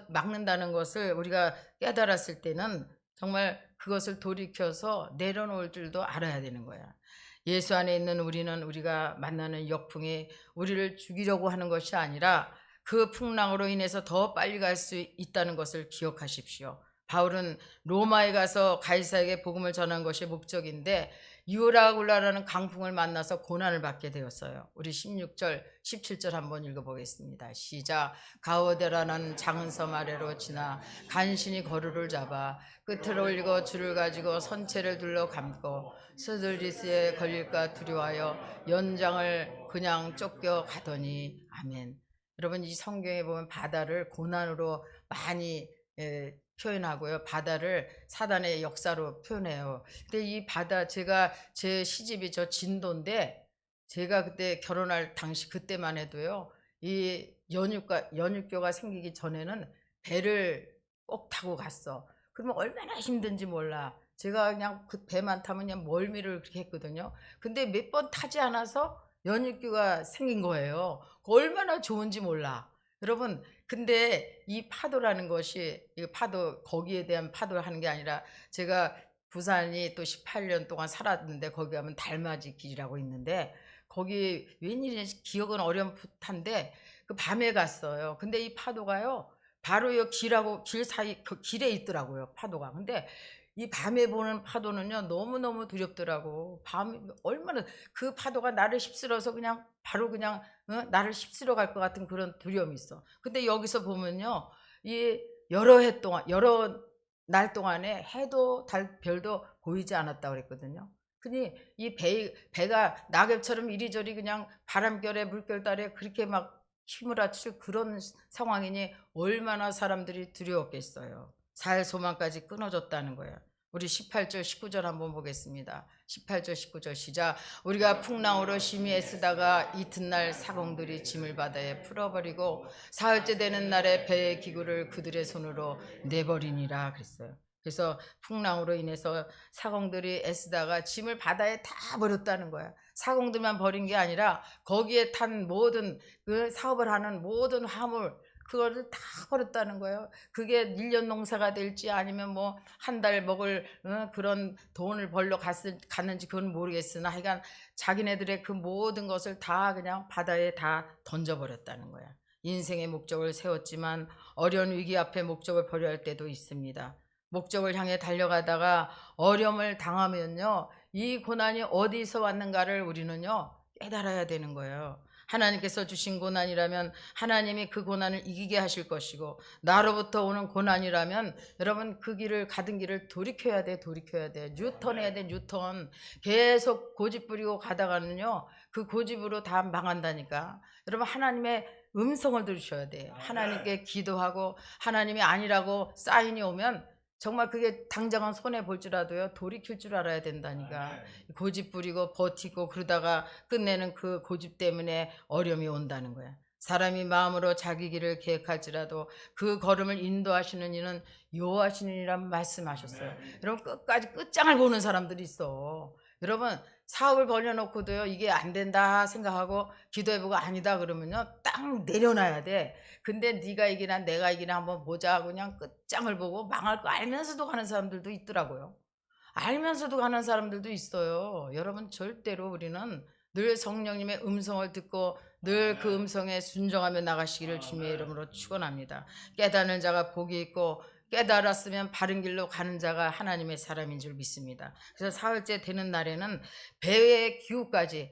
막는다는 것을 우리가 깨달았을 때는 정말 그것을 돌이켜서 내려놓을 줄도 알아야 되는 거야. 예수 안에 있는 우리는 우리가 만나는 역풍이 우리를 죽이려고 하는 것이 아니라 그 풍랑으로 인해서 더 빨리 갈 수 있다는 것을 기억하십시오. 바울은 로마에 가서 가이사에게 복음을 전한 것이 목적인데 유라굴라라는 강풍을 만나서 고난을 받게 되었어요. 우리 16절, 17절 한번 읽어보겠습니다. 시작. 가오데라는 작은 섬 아래로 지나 간신히 거루를 잡아 끝을 올리고 줄을 가지고 선체를 둘러 감고 스드리스에 걸릴까 두려워하여 연장을 그냥 쫓겨 가더니 아멘. 여러분 이 성경에 보면 바다를 고난으로 많이 표현하고요. 바다를 사단의 역사로 표현해요. 근데 이 바다 제 시집이 저 진도인데 제가 그때 결혼할 당시 그때만 해도요. 이 연육교가 생기기 전에는 배를 꼭 타고 갔어. 그러면 얼마나 힘든지 몰라. 제가 그냥 그 배만 타면 그냥 멀미를 그렇게 했거든요. 근데 몇 번 타지 않아서 연육교가 생긴 거예요. 얼마나 좋은지 몰라. 여러분 근데 이 파도라는 것이 이 파도 거기에 대한 파도를 하는 게 아니라 제가 부산이 또 18년 동안 살았는데 거기 가면 달맞이 길이라고 있는데 거기 웬일인지 기억은 어렴풋한데 그 밤에 갔어요. 근데 이 파도가요 바로 이 길하고 길 사이 그 길에 있더라고요 파도가. 근데 이 밤에 보는 파도는요 너무너무 두렵더라고. 밤 얼마나 그 파도가 나를 휩쓸어서 그냥 바로 그냥 나를 휩쓸어 갈 것 같은 그런 두려움이 있어. 근데 여기서 보면요 이 여러 날 동안에 해도 달 별도 보이지 않았다 그랬거든요. 근데 이 배가 낙엽처럼 이리저리 그냥 바람결에 물결 따라 그렇게 막 휘몰아칠 그런 상황이니 얼마나 사람들이 두려웠겠어요. 살 소망까지 끊어졌다는 거예요. 우리 18절 19절 한번 보겠습니다. 18절 19절 시작. 우리가 풍랑으로 심히 애쓰다가 이튿날 사공들이 짐을 바다에 풀어버리고 사흘째 되는 날에 배의 기구를 그들의 손으로 내버리니라 그랬어요. 그래서 풍랑으로 인해서 사공들이 애쓰다가 짐을 바다에 다 버렸다는 거야. 사공들만 버린 게 아니라 거기에 탄 모든 그 사업을 하는 모든 화물 그거를 다 버렸다는 거예요. 그게 1년 농사가 될지 아니면 뭐 한 달 먹을 그런 돈을 벌러 갔는지 그건 모르겠으나 하여간 자기네들의 그 모든 것을 다 그냥 바다에 다 던져버렸다는 거야. 인생의 목적을 세웠지만 어려운 위기 앞에 목적을 버려야 할 때도 있습니다. 목적을 향해 달려가다가 어려움을 당하면요 이 고난이 어디서 왔는가를 우리는요 깨달아야 되는 거예요. 하나님께서 주신 고난이라면 하나님이 그 고난을 이기게 하실 것이고 나로부터 오는 고난이라면 여러분 그 길을 가던 길을 돌이켜야 돼. 뉴턴해야 돼. 뉴턴. 계속 고집 부리고 가다가는요 그 고집으로 다 망한다니까. 여러분 하나님의 음성을 들으셔야 돼. 하나님께 기도하고 하나님이 아니라고 사인이 오면 정말 그게 당장은 손해 볼 줄라도요 돌이킬 줄 알아야 된다니까. 고집 부리고 버티고 그러다가 끝내는 그 고집 때문에 어려움이 온다는 거야. 사람이 마음으로 자기 길을 계획할지라도 그 걸음을 인도하시는 이는 여호와시니라는 말씀하셨어요. 여러분 끝까지 끝장을 보는 사람들이 있어. 여러분 사업을 벌려놓고도요 이게 안 된다 생각하고 기도해보고 아니다 그러면요 딱 내려놔야 돼. 근데 네가 이기나 내가 이기나 한번 보자 하고 그냥 끝장을 보고 망할 거 알면서도 가는 사람들도 있더라고요. 알면서도 가는 사람들도 있어요. 여러분 절대로 우리는 늘 성령님의 음성을 듣고 늘 그 음성에 순종하며 나가시기를 주님의 이름으로 축원합니다. 깨닫는 자가 복이 있고 깨달았으면 바른 길로 가는 자가 하나님의 사람인 줄 믿습니다. 그래서 사흘째 되는 날에는 배의 기구까지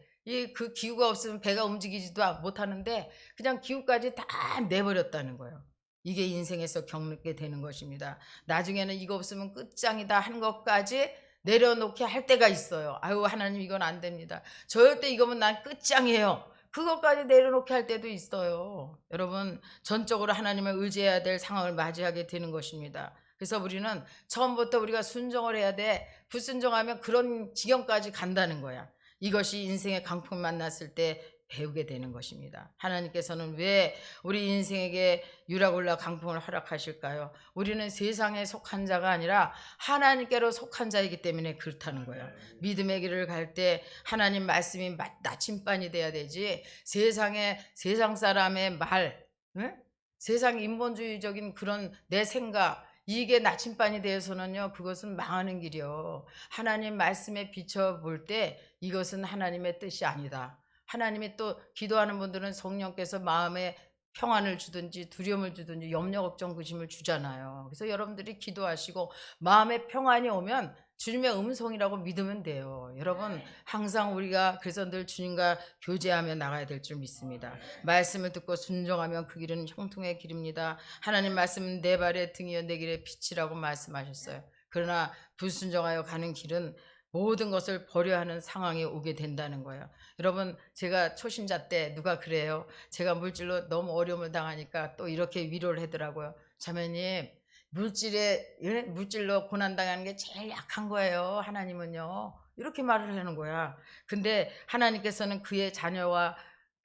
그 기구가 없으면 배가 움직이지도 못하는데 그냥 기구까지 다 내버렸다는 거예요. 이게 인생에서 겪게 되는 것입니다. 나중에는 이거 없으면 끝장이다 하는 것까지 내려놓게 할 때가 있어요. 아유 하나님 이건 안 됩니다. 절대 이거면 난 끝장이에요. 그것까지 내려놓게 할 때도 있어요. 여러분 전적으로 하나님을 의지해야 될 상황을 맞이하게 되는 것입니다. 그래서 우리는 처음부터 우리가 순종을 해야 돼. 불순종하면 그런 지경까지 간다는 거야. 이것이 인생의 강풍 만났을 때 배우게 되는 것입니다. 하나님께서는 왜 우리 인생에게 유라굴라 강풍을 허락하실까요? 우리는 세상에 속한 자가 아니라 하나님께로 속한 자이기 때문에 그렇다는 거예요. 믿음의 길을 갈 때 하나님 말씀이 나침반이 돼야 되지, 세상 사람의 말, 응? 세상 인본주의적인 그런 내 생각, 이게 나침반이 되어서는요, 그것은 망하는 길이요. 하나님 말씀에 비춰볼 때 이것은 하나님의 뜻이 아니다. 하나님이 또 기도하는 분들은 성령께서 마음에 평안을 주든지 두려움을 주든지 염려 걱정 근심을 주잖아요. 그래서 여러분들이 기도하시고 마음에 평안이 오면 주님의 음성이라고 믿으면 돼요. 여러분, 항상 우리가 그래서 늘 주님과 교제하며 나가야 될 줄 믿습니다. 말씀을 듣고 순종하면 그 길은 형통의 길입니다. 하나님 말씀은 내 발의 등이요 내 길의 빛이라고 말씀하셨어요. 그러나 불순종하여 가는 길은 모든 것을 버려야 하는 상황에 오게 된다는 거예요. 여러분, 제가 초신자 때 누가 그래요? 제가 물질로 너무 어려움을 당하니까 또 이렇게 위로를 하더라고요. 자매님, 물질로 고난당하는 게 제일 약한 거예요. 하나님은요. 이렇게 말을 하는 거야. 근데 하나님께서는 그의 자녀와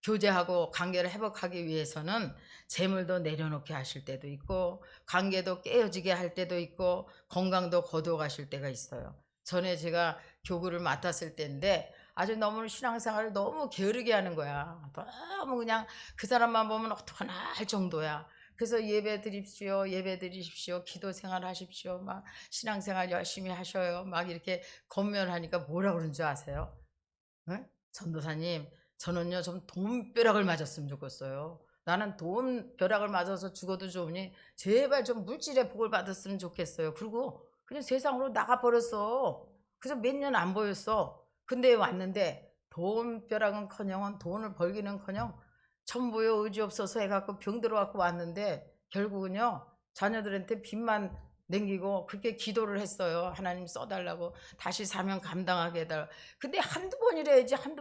교제하고 관계를 회복하기 위해서는 재물도 내려놓게 하실 때도 있고, 관계도 깨어지게 할 때도 있고, 건강도 거두어 가실 때가 있어요. 전에 제가 교구를 맡았을 때인데 아주 너무 신앙생활을 너무 게으르게 하는 거야. 너무 그냥 그 사람만 보면 어떡하나 할 정도야. 그래서 예배 드립시오, 예배 드리십시오, 기도 생활 하십시오, 막 신앙생활 열심히 하셔요, 막 이렇게 권면하니까 뭐라 그러는 줄 아세요? 네? 전도사님, 저는요 좀 돈벼락을 맞았으면 좋겠어요. 나는 돈벼락을 맞아서 죽어도 좋으니 제발 좀 물질의 복을 받았으면 좋겠어요. 그리고 그냥 세상으로 나가버렸어. 그래서 몇 년 안 보였어. 근데 왔는데 돈벼락은커녕 돈을 벌기는커녕 천부여 의지 없어서 해갖고 병 들어갖고 왔는데 결국은요 자녀들한테 빚만 남기고 그렇게 기도를 했어요. 하나님 써달라고, 다시 사명 감당하게 해달라고. 근데 한두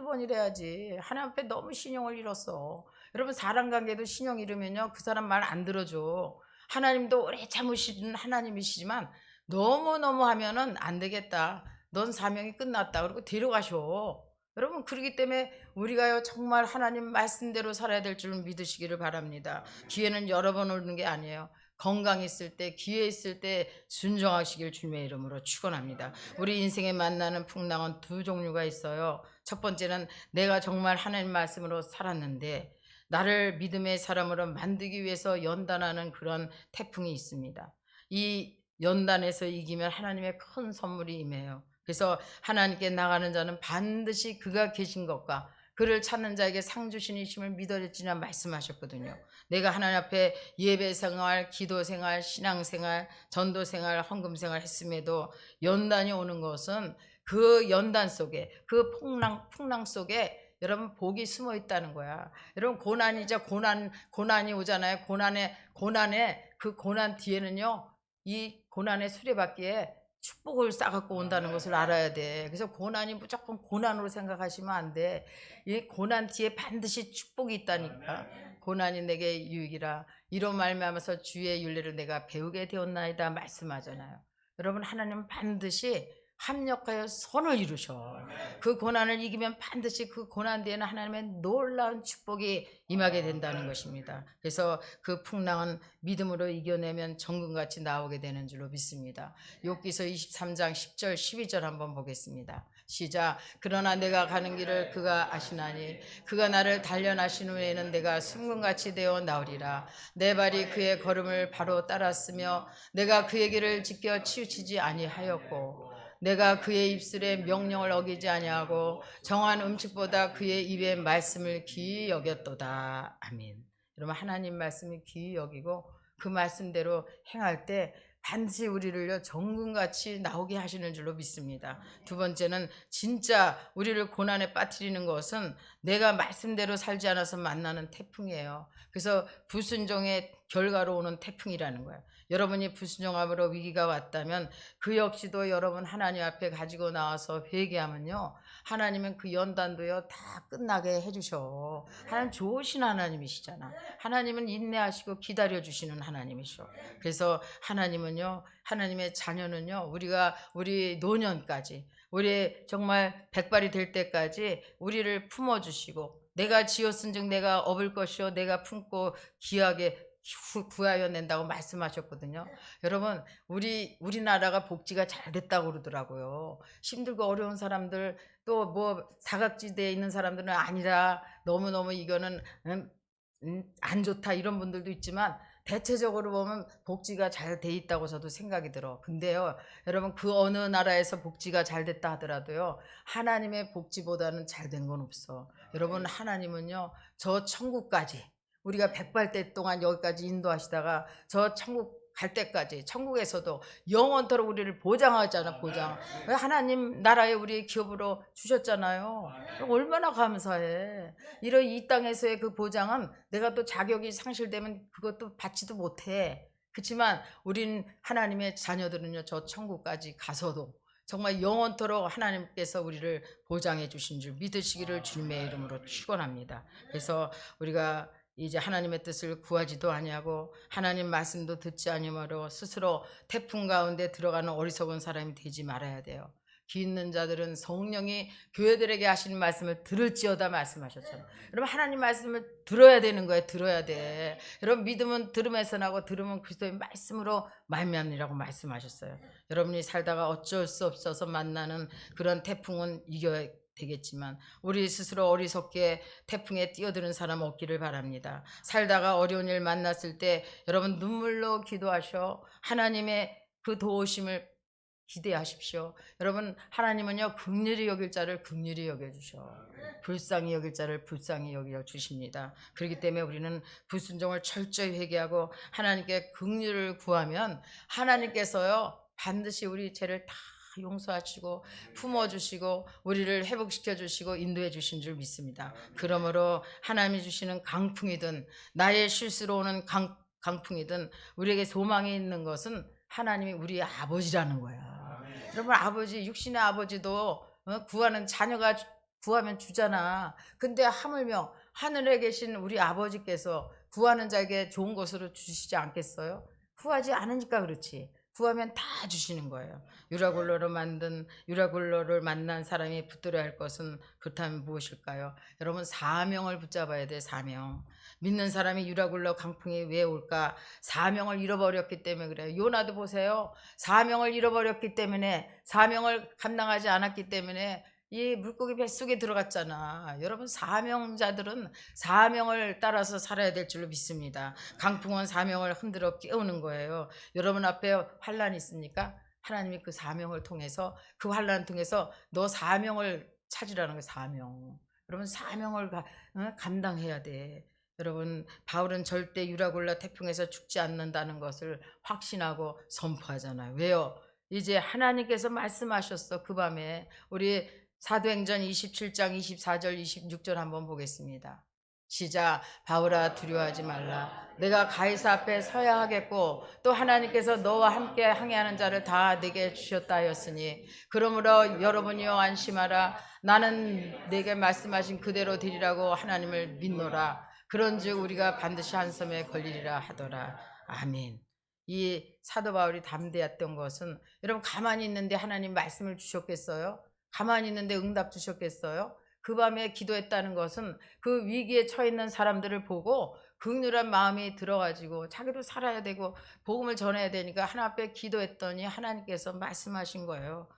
번이래야지. 하나님 앞에 너무 신용을 잃었어. 여러분, 사람 관계도 신용 잃으면요 그 사람 말 안 들어줘. 하나님도 오래 참으시는 하나님이시지만 너무너무 하면은 안 되겠다, 넌 사명이 끝났다, 그리고 데려가셔. 여러분, 그렇기 때문에 우리가요 정말 하나님 말씀대로 살아야 될 줄 믿으시기를 바랍니다. 기회는 여러 번 오는 게 아니에요. 건강 있을 때, 기회 있을 때 순종하시길 주님의 이름으로 축원합니다. 우리 인생에 만나는 풍랑은 두 종류가 있어요. 첫 번째는 내가 정말 하나님 말씀으로 살았는데 나를 믿음의 사람으로 만들기 위해서 연단하는 그런 태풍이 있습니다. 이 연단에서 이기면 하나님의 큰 선물이 임해요. 그래서 하나님께 나가는 자는 반드시 그가 계신 것과 그를 찾는 자에게 상 주시니심을 믿어지나 말씀하셨거든요. 내가 하나님 앞에 예배 생활, 기도 생활, 신앙 생활, 전도 생활, 헌금 생활 했음에도 연단이 오는 것은 그 연단 속에, 그 풍랑 속에 여러분 복이 숨어 있다는 거야. 여러분, 고난이죠. 고난이 오잖아요. 고난에 그 고난 뒤에는요 이 고난의 수레바퀴에 축복을 싸갖고 온다는 것을 알아야 돼. 그래서 고난이 무조건 고난으로 생각하시면 안 돼. 이 고난 뒤에 반드시 축복이 있다니까. 고난이 내게 유익이라 이로 말미암아서 주의 윤례를 내가 배우게 되었나이다 말씀하잖아요. 여러분, 하나님은 반드시 합력하여 선을 이루셔. 그 고난을 이기면 반드시 그 고난 뒤에는 하나님의 놀라운 축복이 임하게 된다는 것입니다. 그래서 그 풍랑은 믿음으로 이겨내면 정금같이 나오게 되는 줄로 믿습니다. 욥기서 23장 10절 12절 한번 보겠습니다. 시작. 그러나 내가 가는 길을 그가 아시나니 그가 나를 단련하신 후에는 내가 순금같이 되어 나오리라. 내 발이 그의 걸음을 바로 따랐으며 내가 그의 길을 지켜 치우치지 아니하였고 내가 그의 입술에 명령을 어기지 아니하고 정한 음식보다 그의 입의 말씀을 귀히 여겼도다. 아멘. 여러분, 하나님 말씀을 귀히 여기고 그 말씀대로 행할 때 반드시 우리를요 정금같이 나오게 하시는 줄로 믿습니다. 두 번째는 진짜 우리를 고난에 빠뜨리는 것은 내가 말씀대로 살지 않아서 만나는 태풍이에요. 그래서 불순종의 결과로 오는 태풍이라는 거예요. 여러분이 불순종함으로 위기가 왔다면 그 역시도 여러분 하나님 앞에 가지고 나와서 회개하면요 하나님은 그 연단도요 다 끝나게 해주셔. 하나님 좋으신 하나님이시잖아. 하나님은 인내하시고 기다려주시는 하나님이셔. 그래서 하나님은요, 하나님의 자녀는요, 우리 노년까지, 우리 정말 백발이 될 때까지 우리를 품어주시고 내가 지었은즉 내가 업을 것이요 내가 품고 귀하게 구하여 낸다고 말씀하셨거든요. 여러분 우리나라가 복지가 잘 됐다고 그러더라고요. 힘들고 어려운 사람들 또 뭐 사각지대에 있는 사람들은 아니라 너무너무 이거는 안 좋다 이런 분들도 있지만 대체적으로 보면 복지가 잘 돼 있다고 저도 생각이 들어. 근데요, 여러분 그 어느 나라에서 복지가 잘 됐다 하더라도요, 하나님의 복지보다는 잘 된 건 없어. 여러분 하나님은요, 저 천국까지 우리가 백발대 동안 여기까지 인도하시다가 저 천국 갈 때까지 천국에서도 영원토록 우리를 보장하잖아. 보장. 하나님 나라에 우리 기업으로 주셨잖아요. 얼마나 감사해. 이런 이 땅에서의 그 보장은 내가 또 자격이 상실되면 그것도 받지도 못해. 그렇지만 우린 하나님의 자녀들은요, 저 천국까지 가서도 정말 영원토록 하나님께서 우리를 보장해 주신 줄 믿으시기를 주님의 이름으로 축원합니다. 그래서 우리가 이제 하나님의 뜻을 구하지도 아니하고 하나님 말씀도 듣지 아니하므로 스스로 태풍 가운데 들어가는 어리석은 사람이 되지 말아야 돼요. 귀 있는 자들은 성령이 교회들에게 하시는 말씀을 들을지어다 말씀하셨잖아요. 여러분 하나님 말씀을 들어야 되는 거예요. 들어야 돼. 여러분 믿음은 들음에서 나고 들음은 그리스도의 말씀으로 말미암으리라고 말씀하셨어요. 여러분이 살다가 어쩔 수 없어서 만나는 그런 태풍은 이겨야 되겠지만 우리 스스로 어리석게 태풍에 뛰어드는 사람 없기를 바랍니다. 살다가 어려운 일 만났을 때 여러분 눈물로 기도하셔 하나님의 그 도우심을 기대하십시오. 여러분 하나님은요 긍휼히 여길 자를 긍휼히 여겨주셔, 불쌍히 여길 자를 불쌍히 여겨주십니다. 그렇기 때문에 우리는 불순종을 철저히 회개하고 하나님께 긍휼을 구하면 하나님께서요 반드시 우리 죄를 다 용서하시고 품어주시고 우리를 회복시켜 주시고 인도해 주신 줄 믿습니다. 그러므로 하나님이 주시는 강풍이든 나의 실수로 오는 강풍이든 우리에게 소망이 있는 것은 하나님이 우리의 아버지라는 거야. 여러분 아버지, 육신의 아버지도 구하는 자녀가 구하면 주잖아. 근데 하물며 하늘에 계신 우리 아버지께서 구하는 자에게 좋은 것으로 주시지 않겠어요? 구하지 않으니까 그렇지. 구하면 다 주시는 거예요. 유라굴로를 만난 사람이 붙들어야 할 것은 그렇다면 무엇일까요? 여러분 사명을 붙잡아야 돼. 사명. 믿는 사람이 유라굴로 강풍이 왜 올까? 사명을 잃어버렸기 때문에 그래요. 요나도 보세요. 사명을 잃어버렸기 때문에, 사명을 감당하지 않았기 때문에 이 물고기 뱃속에 들어갔잖아. 여러분 사명자들은 사명을 따라서 살아야 될 줄로 믿습니다. 강풍은 사명을 흔들어 깨우는 거예요. 여러분 앞에 환란이 있습니까? 하나님이 그 사명을 통해서, 그 환란 통해서 너 사명을 찾으라는 거예요. 사명. 여러분 사명을 감당해야 돼. 여러분 바울은 절대 유라굴라 태풍에서 죽지 않는다는 것을 확신하고 선포하잖아요. 왜요? 이제 하나님께서 말씀하셨어. 그 밤에 우리 사도행전 27장 24절 26절 한번 보겠습니다. 시작. 바울아 두려워하지 말라. 내가 가이사 앞에 서야 하겠고 또 하나님께서 너와 함께 항해하는 자를 다 내게 주셨다 하였으니 그러므로 여러분이여 안심하라. 나는 내게 말씀하신 그대로 되리라고 하나님을 믿노라. 그런즉 우리가 반드시 한 섬에 걸리리라 하더라. 아멘. 이 사도 바울이 담대했던 것은 여러분 가만히 있는데 하나님 말씀을 주셨겠어요? 가만히 있는데 응답 주셨겠어요? 그 밤에 기도했다는 것은 그 위기에 처해 있는 사람들을 보고 긍휼한 마음이 들어가지고 자기도 살아야 되고 복음을 전해야 되니까 하나님 앞에 기도했더니 하나님께서 말씀하신 거예요.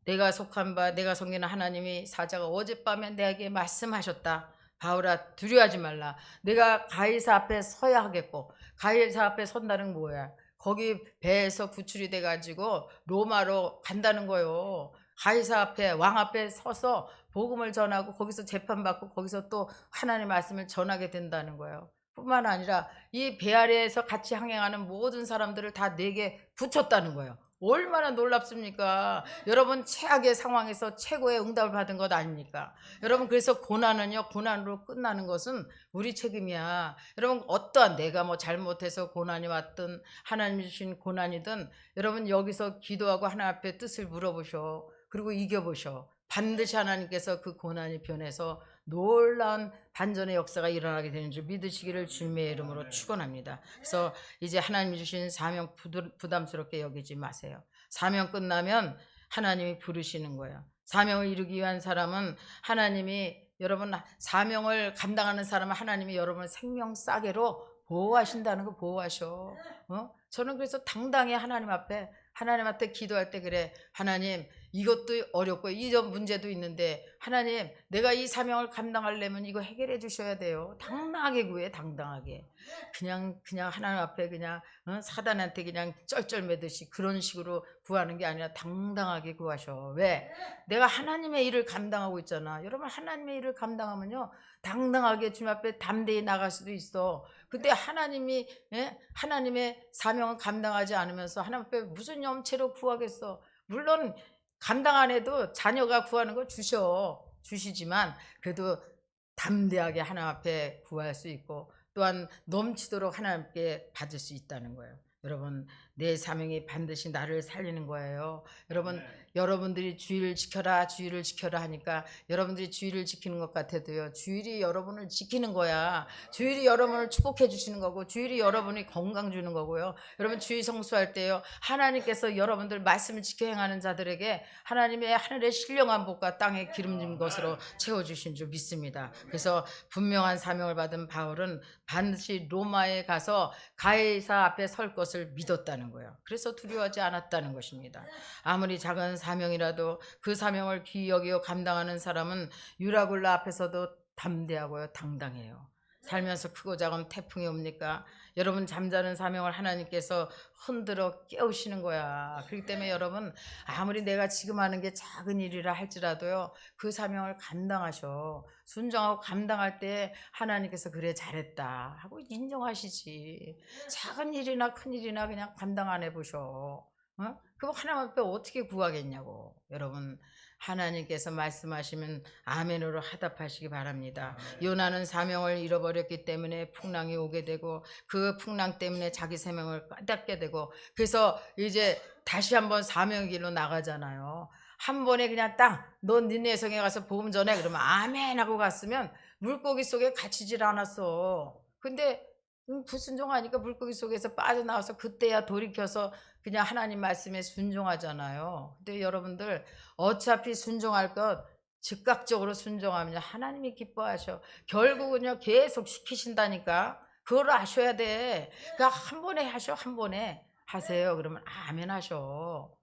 내가 속한 바 내가 섬기는 하나님이 사자가 어젯밤에 내게 말씀하셨다. 바울아 두려워하지 말라. 내가 가이사 앞에 서야 하겠고, 가이사 앞에 선다는 뭐야? 거기 배에서 구출이 돼가지고 로마로 간다는 거예요. 가이사 앞에, 왕 앞에 서서 복음을 전하고 거기서 재판받고 거기서 또 하나님의 말씀을 전하게 된다는 거예요. 뿐만 아니라 이 배 아래에서 같이 항행하는 모든 사람들을 다 내게 붙였다는 거예요. 얼마나 놀랍습니까? 여러분 최악의 상황에서 최고의 응답을 받은 것 아닙니까? 여러분 그래서 고난은요, 고난으로 끝나는 것은 우리 책임이야. 여러분 어떠한 내가 뭐 잘못해서 고난이 왔든 하나님이 주신 고난이든 여러분 여기서 기도하고 하나님 앞에 뜻을 물어보셔. 그리고 이겨보셔. 반드시 하나님께서 그 고난이 변해서 놀라운 반전의 역사가 일어나게 되는 줄 믿으시기를 주님의 이름으로 축원합니다. 그래서 이제 하나님이 주신 사명 부담스럽게 여기지 마세요. 사명 끝나면 하나님이 부르시는 거예요. 사명을 이루기 위한 사람은 하나님이 여러분 사명을 감당하는 사람은 하나님이 여러분을 생명 싸게로 보호하신다는 거 보호하셔. 저는 그래서 당당히 하나님 앞에 기도할 때 그래. 하나님, 이것도 어렵고 이런 문제도 있는데 하나님, 내가 이 사명을 감당하려면 이거 해결해 주셔야 돼요. 당당하게 구해. 당당하게. 그냥 하나님 앞에 그냥 사단한테 그냥 쩔쩔매듯이 그런 식으로 구하는 게 아니라 당당하게 구하셔. 왜? 내가 하나님의 일을 감당하고 있잖아. 여러분, 하나님의 일을 감당하면요, 당당하게 주님 앞에 담대히 나갈 수도 있어. 근데 하나님의 사명을 감당하지 않으면서 하나님 앞에 무슨 염치로 구하겠어. 물론 감당 안 해도 자녀가 구하는 거 주시지만 그래도 담대하게 하나님 앞에 구할 수 있고 또한 넘치도록 하나님께 받을 수 있다는 거예요. 여러분, 내 사명이 반드시 나를 살리는 거예요. 여러분, 여러분들이 주의를 지켜라 하니까 여러분들이 주의를 지키는 것 같아도요, 주일이 여러분을 지키는 거야. 주일이 여러분을 축복해 주시는 거고, 주일이 여러분이 건강 주는 거고요. 여러분, 주일 성수할 때요, 하나님께서 여러분들 말씀을 지켜 행하는 자들에게 하나님의 하늘의 신령한 복과 땅의 기름진 것으로 채워주신 줄 믿습니다. 그래서 분명한 사명을 받은 바울은 반드시 로마에 가서 가이사 앞에 설 것을 믿었다는 거예요. 그래서 두려워하지 않았다는 것입니다. 아무리 작은 사명이라도 그 사명을 귀히 여기어 감당하는 사람은 유라굴라 앞에서도 담대하고요, 당당해요. 살면서 크고 작은 태풍이 옵니까? 여러분, 잠자는 사명을 하나님께서 흔들어 깨우시는 거야. 그렇기 때문에 여러분, 아무리 내가 지금 하는 게 작은 일이라 할지라도요, 그 사명을 감당하셔. 순종하고 감당할 때 하나님께서 그래 잘했다 하고 인정하시지. 작은 일이나 큰 일이나 그냥 감당 안 해보셔. 그럼 하나님 앞에 어떻게 구하겠냐고. 여러분, 하나님께서 말씀하시면 아멘으로 화답하시기 바랍니다. 요나는 사명을 잃어버렸기 때문에 풍랑이 오게 되고 그 풍랑 때문에 자기 사명을 깨닫게 되고 그래서 이제 다시 한번 사명의 길로 나가잖아요. 한 번에 그냥 딱 너 니네 성에 가서 복음 전해 그러면 아멘 하고 갔으면 물고기 속에 갇히질 않았어. 근데 불순종하니까 물고기 속에서 빠져나와서 그때야 돌이켜서 그냥 하나님 말씀에 순종하잖아요. 근데 여러분들 어차피 순종할 것 즉각적으로 순종하면 하나님이 기뻐하셔. 결국은요 계속 시키신다니까. 그걸 아셔야 돼. 그러니까 한 번에 하셔. 한 번에 하세요. 그러면 아멘 하셔.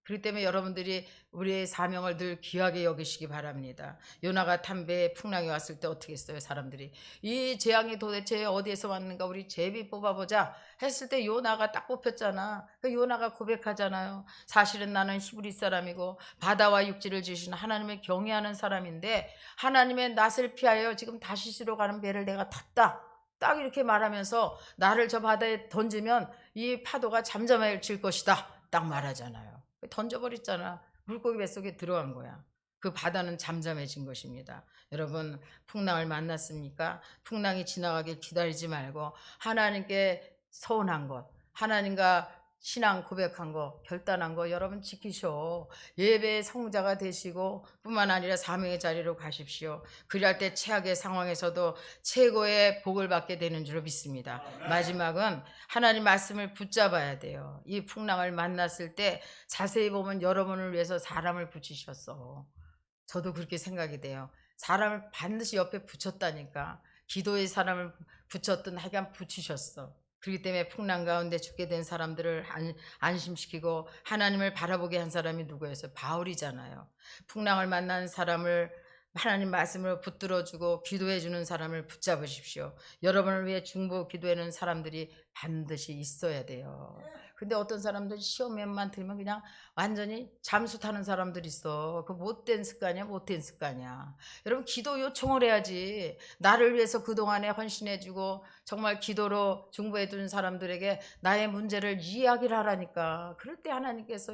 그렇기 때문에 여러분들이 우리의 사명을 늘 귀하게 여기시기 바랍니다. 요나가 담배에 풍랑이 왔을 때 어떻게 했어요? 사람들이 이 재앙이 도대체 어디에서 왔는가 우리 제비 뽑아보자 했을 때 요나가 딱 뽑혔잖아. 그 요나가 고백하잖아요. 사실은 나는 히브리 사람이고 바다와 육지를 지으신 하나님을 경외하는 사람인데 하나님의 낯을 피하여 지금 다시스로 가는 배를 내가 탔다. 딱 이렇게 말하면서 나를 저 바다에 던지면 이 파도가 잠잠해질 것이다. 딱 말하잖아요. 던져버렸잖아. 물고기 뱃속에 들어간 거야. 그 바다는 잠잠해진 것입니다. 여러분, 풍랑을 만났습니까? 풍랑이 지나가길 기다리지 말고 하나님께 서운한 것, 하나님과 신앙 고백한 거, 결단한 거 여러분 지키셔. 예배의 성자가 되시고 뿐만 아니라 사명의 자리로 가십시오. 그리할 때 최악의 상황에서도 최고의 복을 받게 되는 줄 믿습니다. 마지막은 하나님 말씀을 붙잡아야 돼요. 이 풍랑을 만났을 때 자세히 보면 여러분을 위해서 사람을 붙이셨어. 저도 그렇게 생각이 돼요. 사람을 반드시 옆에 붙였다니까. 기도의 사람을 붙였든 하여간 붙이셨어. 그렇기 때문에 풍랑 가운데 죽게 된 사람들을 안심시키고 하나님을 바라보게 한 사람이 누구였어요? 바울이잖아요. 풍랑을 만난 사람을 하나님 말씀으로 붙들어주고 기도해주는 사람을 붙잡으십시오. 여러분을 위해 중보 기도하는 사람들이 반드시 있어야 돼요. 근데 어떤 사람들 시험에만 들면 그냥 완전히 잠수 타는 사람들 있어. 그 못된 습관이야. 여러분, 기도 요청을 해야지. 나를 위해서 그동안에 헌신해주고 정말 기도로 중보해준 사람들에게 나의 문제를 이야기를 하라니까. 그럴 때 하나님께서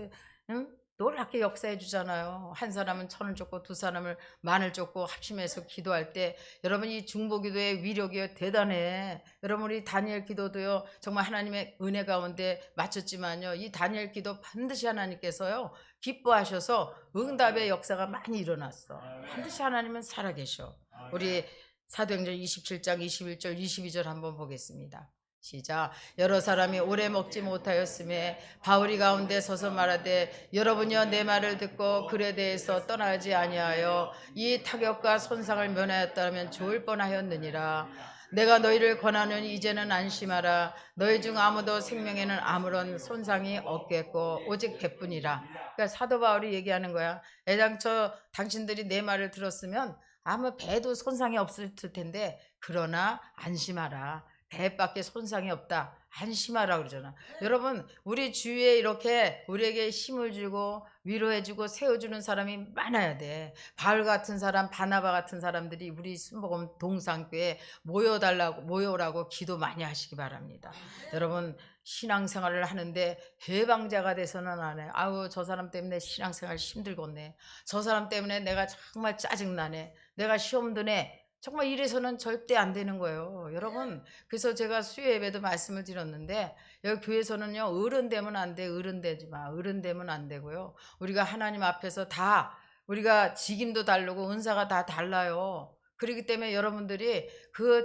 놀랍게 역사해 주잖아요. 한 사람은 1,000을 줬고 두 사람을 10,000을 줬고 합심해서 기도할 때 여러분, 이 중보기도의 위력이 대단해. 여러분, 우리 다니엘 기도도요 정말 하나님의 은혜 가운데 맞췄지만요, 이 다니엘 기도 반드시 하나님께서요 기뻐하셔서 응답의 역사가 많이 일어났어. 반드시 하나님은 살아계셔. 우리 사도행전 27장 21절 22절 한번 보겠습니다. 시작. 여러 사람이 오래 먹지 못하였음에 바울이 가운데 서서 말하되 여러분이여 내 말을 듣고 글에 대해서 떠나지 아니하여 이 타격과 손상을 면하였다면 좋을 뻔하였느니라. 내가 너희를 권하노니 이제는 안심하라. 너희 중 아무도 생명에는 아무런 손상이 없겠고 오직 배뿐이라. 그러니까 사도 바울이 얘기하는 거야. 애당초 당신들이 내 말을 들었으면 아무 배도 손상이 없을 텐데 그러나 안심하라. 배밖에 손상이 없다. 안심하라 그러잖아. 여러분 우리 주위에 이렇게 우리에게 힘을 주고 위로해주고 세워주는 사람이 많아야 돼. 바울 같은 사람, 바나바 같은 사람들이 우리 순복음 동산교회에 모여라고 기도 많이 하시기 바랍니다. 여러분 신앙생활을 하는데 해방자가 돼서는 안 해. 아우 저 사람 때문에 신앙생활 힘들겠네. 저 사람 때문에 내가 정말 짜증나네. 내가 시험 드네. 정말 이래서는 절대 안 되는 거예요. 여러분 그래서 제가 수요 예배도 말씀을 드렸는데 여기 교회에서는요 어른 되면 안 돼. 어른 되지 마. 어른 되면 안 되고요. 우리가 하나님 앞에서 다 우리가 직임도 다르고 은사가 다 달라요. 그렇기 때문에 여러분들이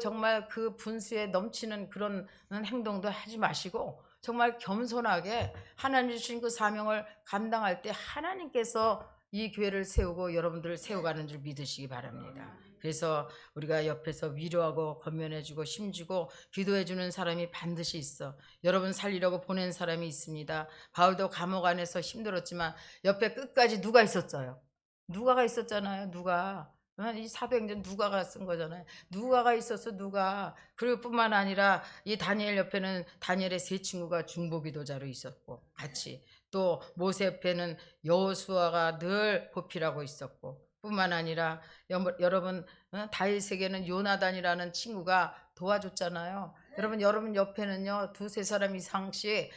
정말 그 분수에 넘치는 그런 행동도 하지 마시고 정말 겸손하게 하나님 주신 그 사명을 감당할 때 하나님께서 이 교회를 세우고 여러분들을 세워가는 줄 믿으시기 바랍니다. 그래서 우리가 옆에서 위로하고 건면해주고 힘주고 기도해주는 사람이 반드시 있어. 여러분 살리려고 보낸 사람이 있습니다. 바울도 감옥 안에서 힘들었지만 옆에 끝까지 누가 있었어요? 누가가 있었잖아요. 누가. 이 사도행전 누가가 쓴 거잖아요. 누가가 있었어. 누가. 그리고 뿐만 아니라 이 다니엘 옆에는 다니엘의 세 친구가 중보기도자로 있었고 같이 또 모세 옆에는 여호수아가 늘 보필하고 있었고 뿐만 아니라 여러분 다윗에게는 요나단이라는 친구가 도와줬잖아요. 여러분 옆에는요 2-3 사람 이상씩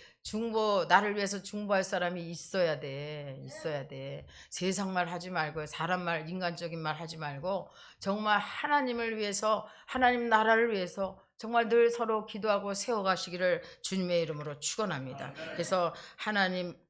나를 위해서 중보할 사람이 있어야 돼. 세상 말 하지 말고 사람 말 인간적인 말 하지 말고 정말 하나님을 위해서 하나님 나라를 위해서 정말 늘 서로 기도하고 세워가시기를 주님의 이름으로 축원합니다. 그래서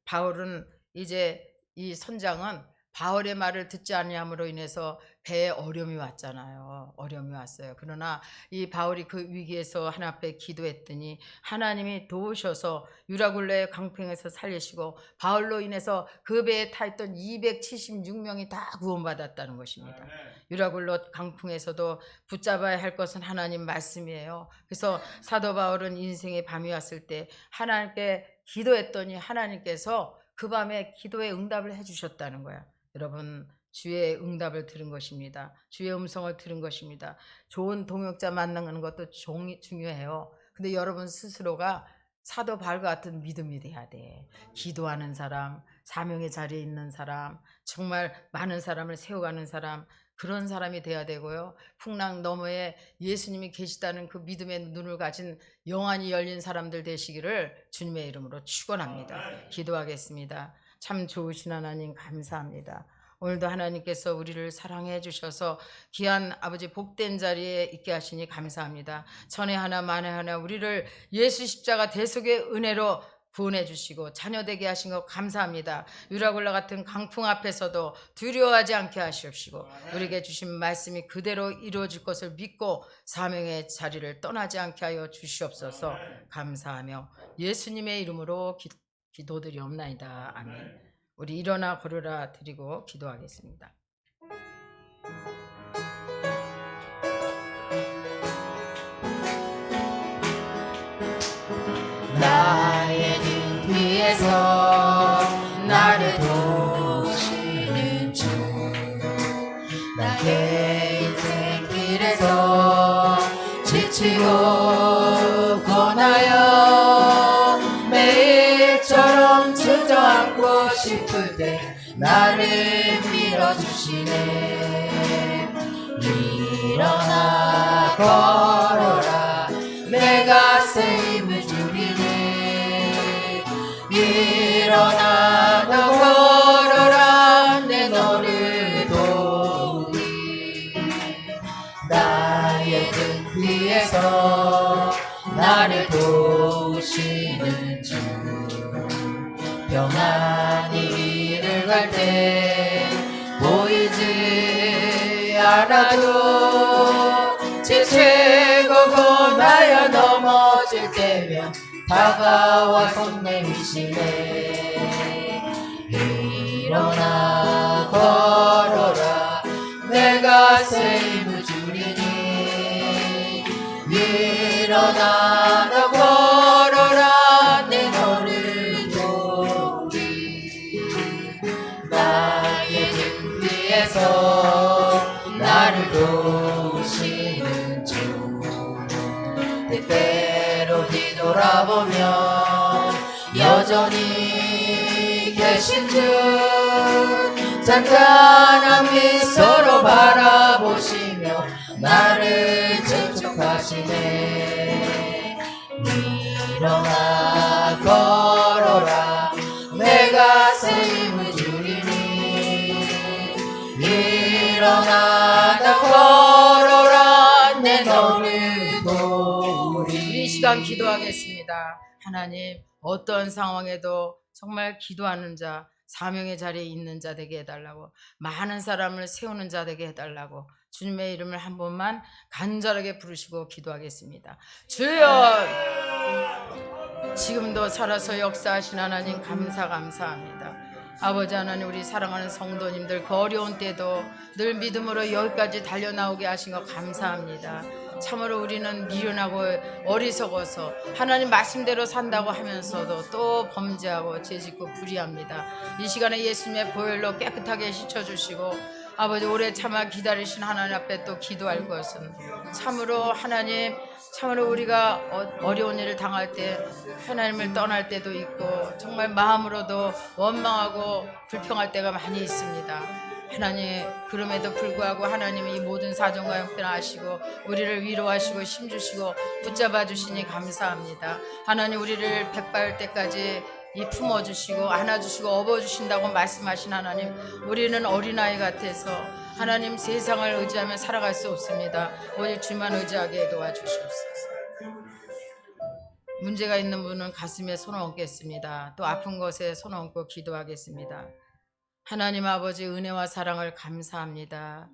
바울은 이제 이 선장은 바울의 말을 듣지 아니함으로 인해서 배에 어려움이 왔잖아요. 어려움이 왔어요. 그러나 이 바울이 그 위기에서 하나님 앞에 기도했더니 하나님이 도우셔서 유라굴레 강평에서 살리시고 바울로 인해서 그 배에 타 있던 276명이 다 구원받았다는 것입니다. 유라굴레 강풍에서도 붙잡아야 할 것은 하나님 말씀이에요. 그래서 사도 바울은 인생의 밤이 왔을 때 하나님께 기도했더니 하나님께서 그 밤에 기도에 응답을 해주셨다는 거야. 여러분 주의 응답을 들은 것입니다. 주의 음성을 들은 것입니다. 좋은 동역자 만나는 것도 중요해요. 근데 여러분 스스로가 사도 바울과 같은 믿음이 돼야 돼. 기도하는 사람, 사명의 자리에 있는 사람, 정말 많은 사람을 세워가는 사람, 그런 사람이 돼야 되고요. 풍랑 너머에 예수님이 계시다는 그 믿음의 눈을 가진 영안이 열린 사람들 되시기를 주님의 이름으로 축원합니다. 기도하겠습니다. 참 좋으신 하나님 감사합니다. 오늘도 하나님께서 우리를 사랑해 주셔서 귀한 아버지 복된 자리에 있게 하시니 감사합니다. 전에 하나 만에 하나 우리를 예수 십자가 대속의 은혜로 구원해 주시고 자녀되게 하신 것 감사합니다. 유라굴라 같은 강풍 앞에서도 두려워하지 않게 하시옵시고 우리에게 주신 말씀이 그대로 이루어질 것을 믿고 사명의 자리를 떠나지 않게 하여 주시옵소서. 감사하며 예수님의 이름으로 기도드리옵나이다. 아멘. 우리 일어나 걸으라 드리고 기도하겠습니다. 나의 등 위에서 나를 도우시는 주, 나의 인생 길에서 지치고 고나여 매일처럼 주저앉고 싶을 때 나를 밀어주시네. 일어나 걸어라 내가 새 힘을 주리네. 일어나 너 걸어라 내 너를 도우리. 나의 등 위에서 나를 도우시는 주, 평안히 길을 갈 때 보이지 않아도 지치고 고나여 넘어질 때 다가와 손 내미시네. 일어나 걸어라 내가 새 힘을 주리니. 일어나 너 걸어라 내 너를 도우리. 나의 등 뒤에서 나를 도우시는 주. 때때로 뒤돌아보면 여전히 계신 주. 잔잔한 미소로 바라보시며 나를 재촉하시네. 일어나 걸어라 내가 새 힘을 주리니. 일어나 나 걸어라 내 너를 도우리. 이 시간 기도하겠습니다. 하나님, 어떤 상황에도 정말 기도하는 자, 사명의 자리에 있는 자 되게 해달라고, 많은 사람을 세우는 자 되게 해달라고 주님의 이름을 한 번만 간절하게 부르시고 기도하겠습니다. 주여, 지금도 살아서 역사하신 하나님 감사합니다. 아버지 하나님, 우리 사랑하는 성도님들 그 어려운 때도 늘 믿음으로 여기까지 달려나오게 하신 거 감사합니다. 참으로 우리는 미련하고 어리석어서 하나님 말씀대로 산다고 하면서도 또 범죄하고 죄짓고 불의합니다. 이 시간에 예수님의 보혈로 깨끗하게 씻어주시고 아버지, 오래 참아 기다리신 하나님 앞에 또 기도할 것은 참으로 하나님, 참으로 우리가 어려운 일을 당할 때 하나님을 떠날 때도 있고 정말 마음으로도 원망하고 불평할 때가 많이 있습니다. 하나님, 그럼에도 불구하고 하나님이 이 모든 사정과 형편 아시고 우리를 위로하시고 힘주시고 붙잡아 주시니 감사합니다. 하나님, 우리를 백발 때까지 이 품어주시고 안아주시고 업어주신다고 말씀하신 하나님, 우리는 어린아이 같아서 하나님 세상을 의지하며 살아갈 수 없습니다. 오직 주만 의지하게 도와주시옵소서. 문제가 있는 분은 가슴에 손을 얹겠습니다. 또 아픈 것에 손을 얹고 기도하겠습니다. 하나님 아버지, 은혜와 사랑을 감사합니다.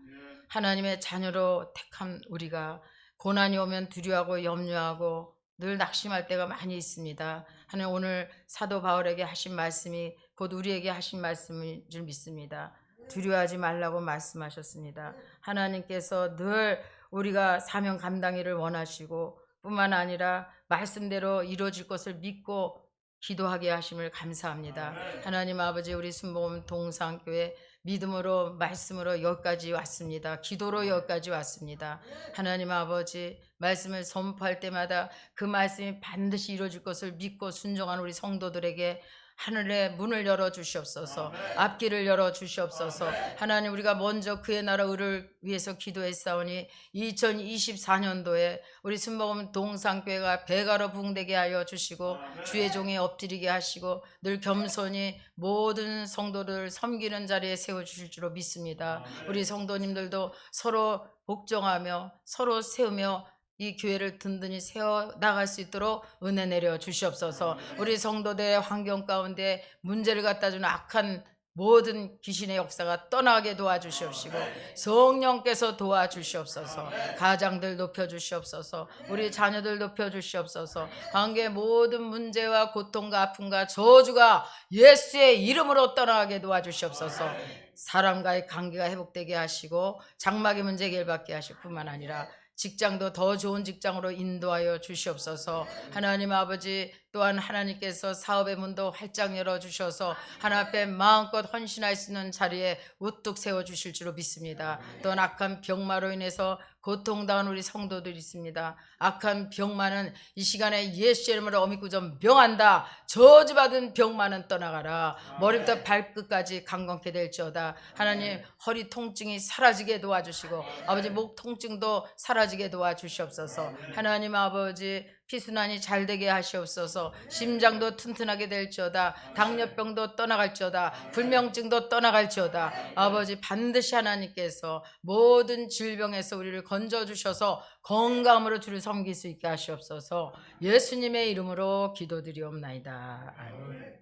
하나님의 자녀로 택한 우리가 고난이 오면 두려워하고 염려하고 늘 낙심할 때가 많이 있습니다. 하나님, 오늘 사도 바울에게 하신 말씀이 곧 우리에게 하신 말씀인 줄 믿습니다. 두려워하지 말라고 말씀하셨습니다. 하나님께서 늘 우리가 사명 감당일을 원하시고 뿐만 아니라 말씀대로 이루어질 것을 믿고 기도하게 하심을 감사합니다. 하나님 아버지, 우리 순복음 동산교회 믿음으로 말씀으로 여기까지 왔습니다. 기도로 여기까지 왔습니다. 하나님 아버지, 말씀을 선포할 때마다 그 말씀이 반드시 이루어질 것을 믿고 순종하는 우리 성도들에게 하늘의 문을 열어 주시옵소서. 앞길을 열어 주시옵소서. 하나님, 우리가 먼저 그의 나라 의를 위해서 기도했사오니 2024년도에 우리 순복음 동산교회가 배가로 붕대게 하여 주시고 주의 종이 엎드리게 하시고 늘 겸손히 모든 성도들 섬기는 자리에 세워주실 줄로 믿습니다. 우리 성도님들도 서로 복종하며 서로 세우며 이 교회를 든든히 세워 나갈 수 있도록 은혜 내려 주시옵소서. 우리 성도들의 환경 가운데 문제를 갖다 주는 악한 모든 귀신의 역사가 떠나게 도와주시옵시고 성령께서 도와주시옵소서. 가장들 높여주시옵소서. 우리 자녀들 높여주시옵소서. 관계 모든 문제와 고통과 아픔과 저주가 예수의 이름으로 떠나게 도와주시옵소서. 사람과의 관계가 회복되게 하시고 장막의 문제 해결받게 하실 뿐만 아니라 직장도 더 좋은 직장으로 인도하여 주시옵소서. 하나님 아버지, 또한 하나님께서 사업의 문도 활짝 열어주셔서 하나님 앞에 마음껏 헌신할 수 있는 자리에 우뚝 세워주실 줄로 믿습니다. 또한 악한 병마로 인해서 고통당한 우리 성도들이 있습니다. 악한 병마는 이 시간에 예수 이름으로 어미꾸점 명한다. 저주받은 병마는 떠나가라. 머리부터 발끝까지 강건케 될지어다. 하나님, 허리 통증이 사라지게 도와주시고 아버지, 목 통증도 사라지게 도와주시옵소서. 하나님 아버지, 피순환이 잘 되게 하시옵소서. 심장도 튼튼하게 될지어다. 당뇨병도 떠나갈지어다. 불면증도 떠나갈지어다. 아버지, 반드시 하나님께서 모든 질병에서 우리를 건져주셔서 건강으로 주를 섬길 수 있게 하시옵소서. 예수님의 이름으로 기도드리옵나이다. 아멘.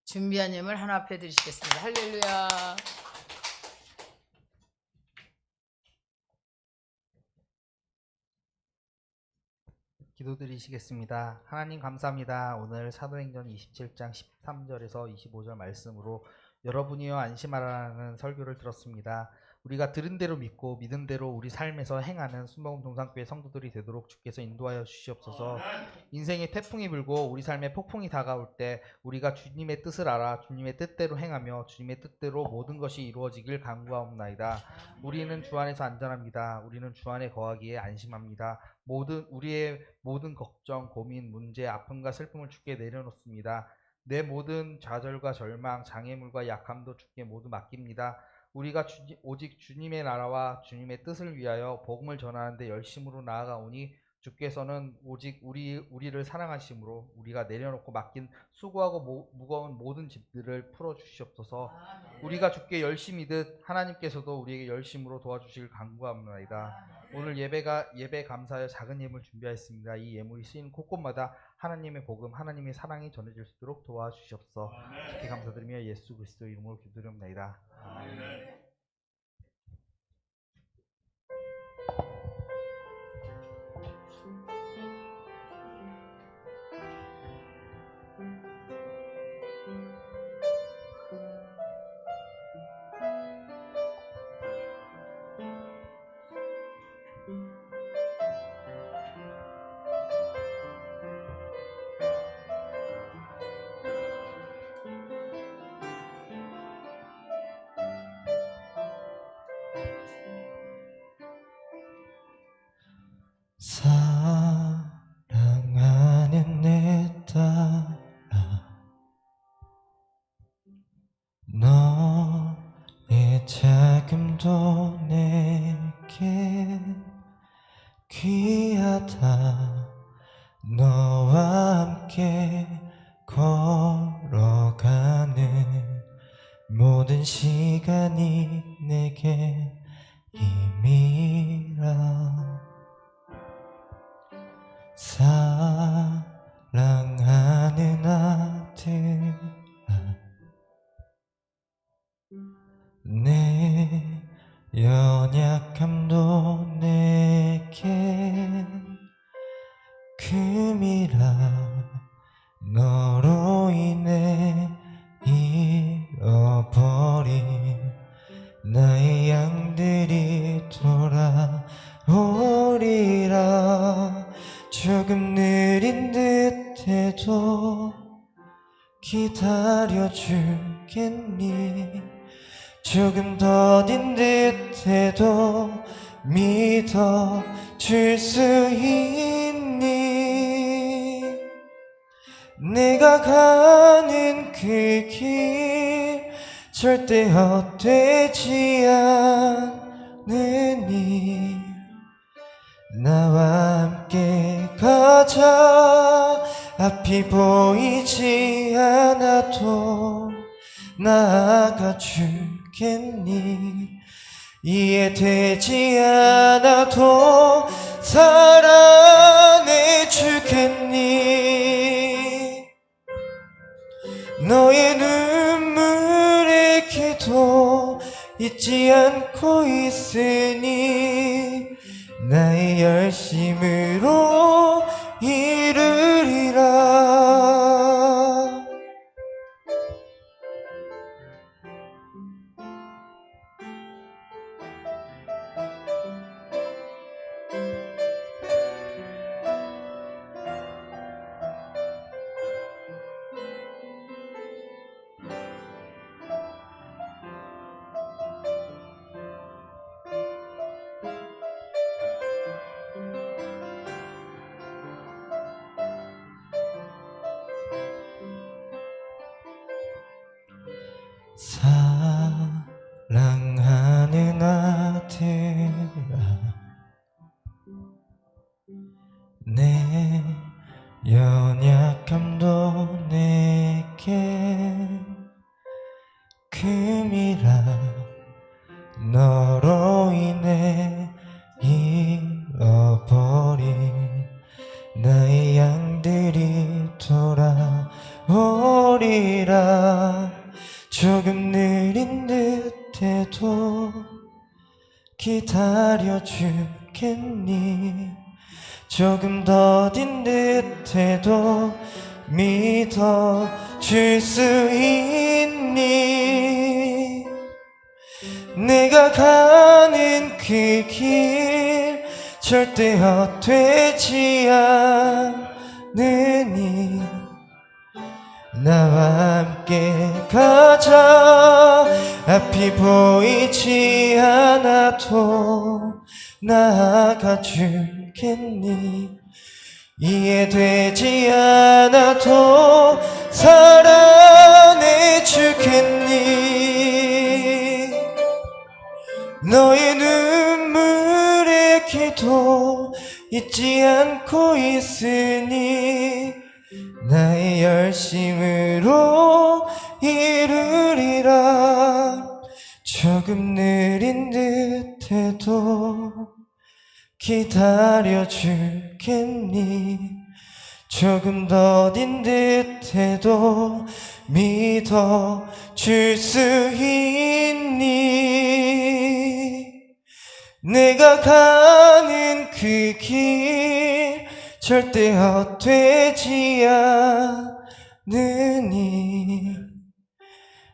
준비한 예물 하나 앞에 드리시겠습니다. 할렐루야. 기도드리시겠습니다. 하나님 감사합니다. 오늘 사도행전 27장 13절에서 25절 말씀으로 여러분이여 안심하라는 설교를 들었습니다. 우리가 들은 대로 믿고 믿은 대로 우리 삶에서 행하는 순복음 동산교회 성도들이 되도록 주께서 인도하여 주시옵소서. 인생의 태풍이 불고 우리 삶에 폭풍이 다가올 때 우리가 주님의 뜻을 알아 주님의 뜻대로 행하며 주님의 뜻대로 모든 것이 이루어지길 간구하옵나이다. 우리는 주 안에서 안전합니다. 우리는 주 안에 거하기에 안심합니다. 우리의 모든 걱정, 고민, 문제, 아픔과 슬픔을 주께 내려놓습니다. 내 모든 좌절과 절망, 장애물과 약함도 주께 모두 맡깁니다. 우리가 오직 주님의 나라와 주님의 뜻을 위하여 복음을 전하는데 열심으로 나아가오니 주께서는 오직 우리를 사랑하심으로 우리가 내려놓고 맡긴 수고하고 무거운 모든 짐들을 풀어주시옵소서. 우리가 주께 열심이듯 하나님께서도 우리에게 열심으로 도와주실 간구합니다. 오늘 예배 감사하여 작은 예물 준비하였습니다. 이 예물이 쓰이는 곳곳마다 하나님의 복음, 하나님의 사랑이 전해질 수 있도록 도와주시옵소서. 주께 감사드리며 예수 그리스도 이름으로 기도드립니다. 아멘. 사랑하는 내 딸아, 너의 자금도 내겐 귀하다. 너와 함께 걸어가는 모든 시간이 내게 힘이라. 사랑하는 아들아, 내 연약함도 내겐 금이라. 너로 인해 잃어버린 나의 양들이 돌아오리라. 조금 느린 듯해도 기다려주겠니? 조금 더딘 듯해도 믿어줄 수 있니? 내가 가는 그 길 절대 헛되지 않으니 나와 함께 가자. 앞이 보이지 않아도 나아가 주겠니? 이해되지 않아도 사랑해 주겠니? 너의 눈물의 기도 잊지 않고 있으니 나의 열심으로 이루리라. 사랑하는 아들아, 내 연약함도 내겐 금이라. 너로 인해 잃어버린 나의 양들이 돌아오리라. 조금 느린 듯해도 기다려주겠니? 조금 더딘 듯해도 믿어줄 수 있니? 내가 가는 그 길 절대 헛되지 않으니 나와 함께 가자. 앞이 보이지 않아도 나아가 주겠니? 이해되지 않아도 사랑해 주겠니? 너의 눈물의 기도 잊지 않고 있으니 나의 열심으로 이루리라. 조금 느린 듯해도 기다려 주겠니? 조금 더딘 듯해도 믿어줄 수 있니? 내가 가는 그 길 절대 헛되지 않으니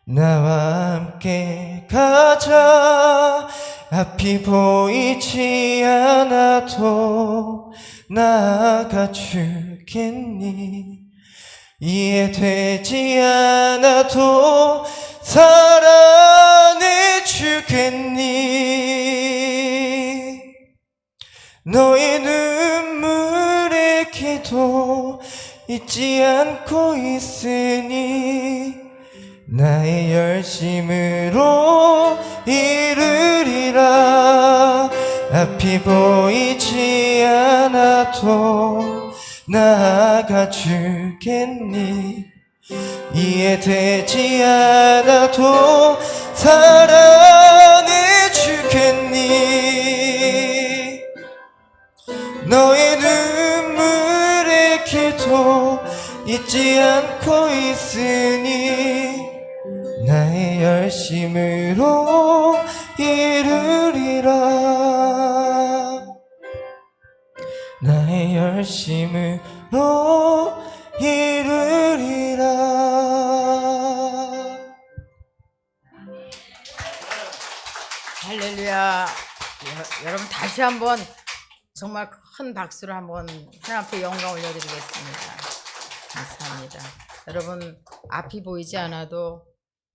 나와 함께 가자. 앞이 보이지 않아도 나아가 주겠니? 이해되지 않아도 사랑해 주겠니? 너의 눈물의 기도 잊지 않고 있으니 나의 열심으로 이루리라. 앞이 보이지 않아도 나아가 주겠니? 이해되지 않아도 사랑해 주겠니? 너의 눈물의 기도 잊지 않고 있으니 나의 열심으로 이루리라. 나의 열심으로 이루리라. 할렐루야. 여러분 다시 한번 정말 큰 박수로 한번 하나님 앞에 영광 올려드리겠습니다. 감사합니다. 여러분 앞이 보이지 않아도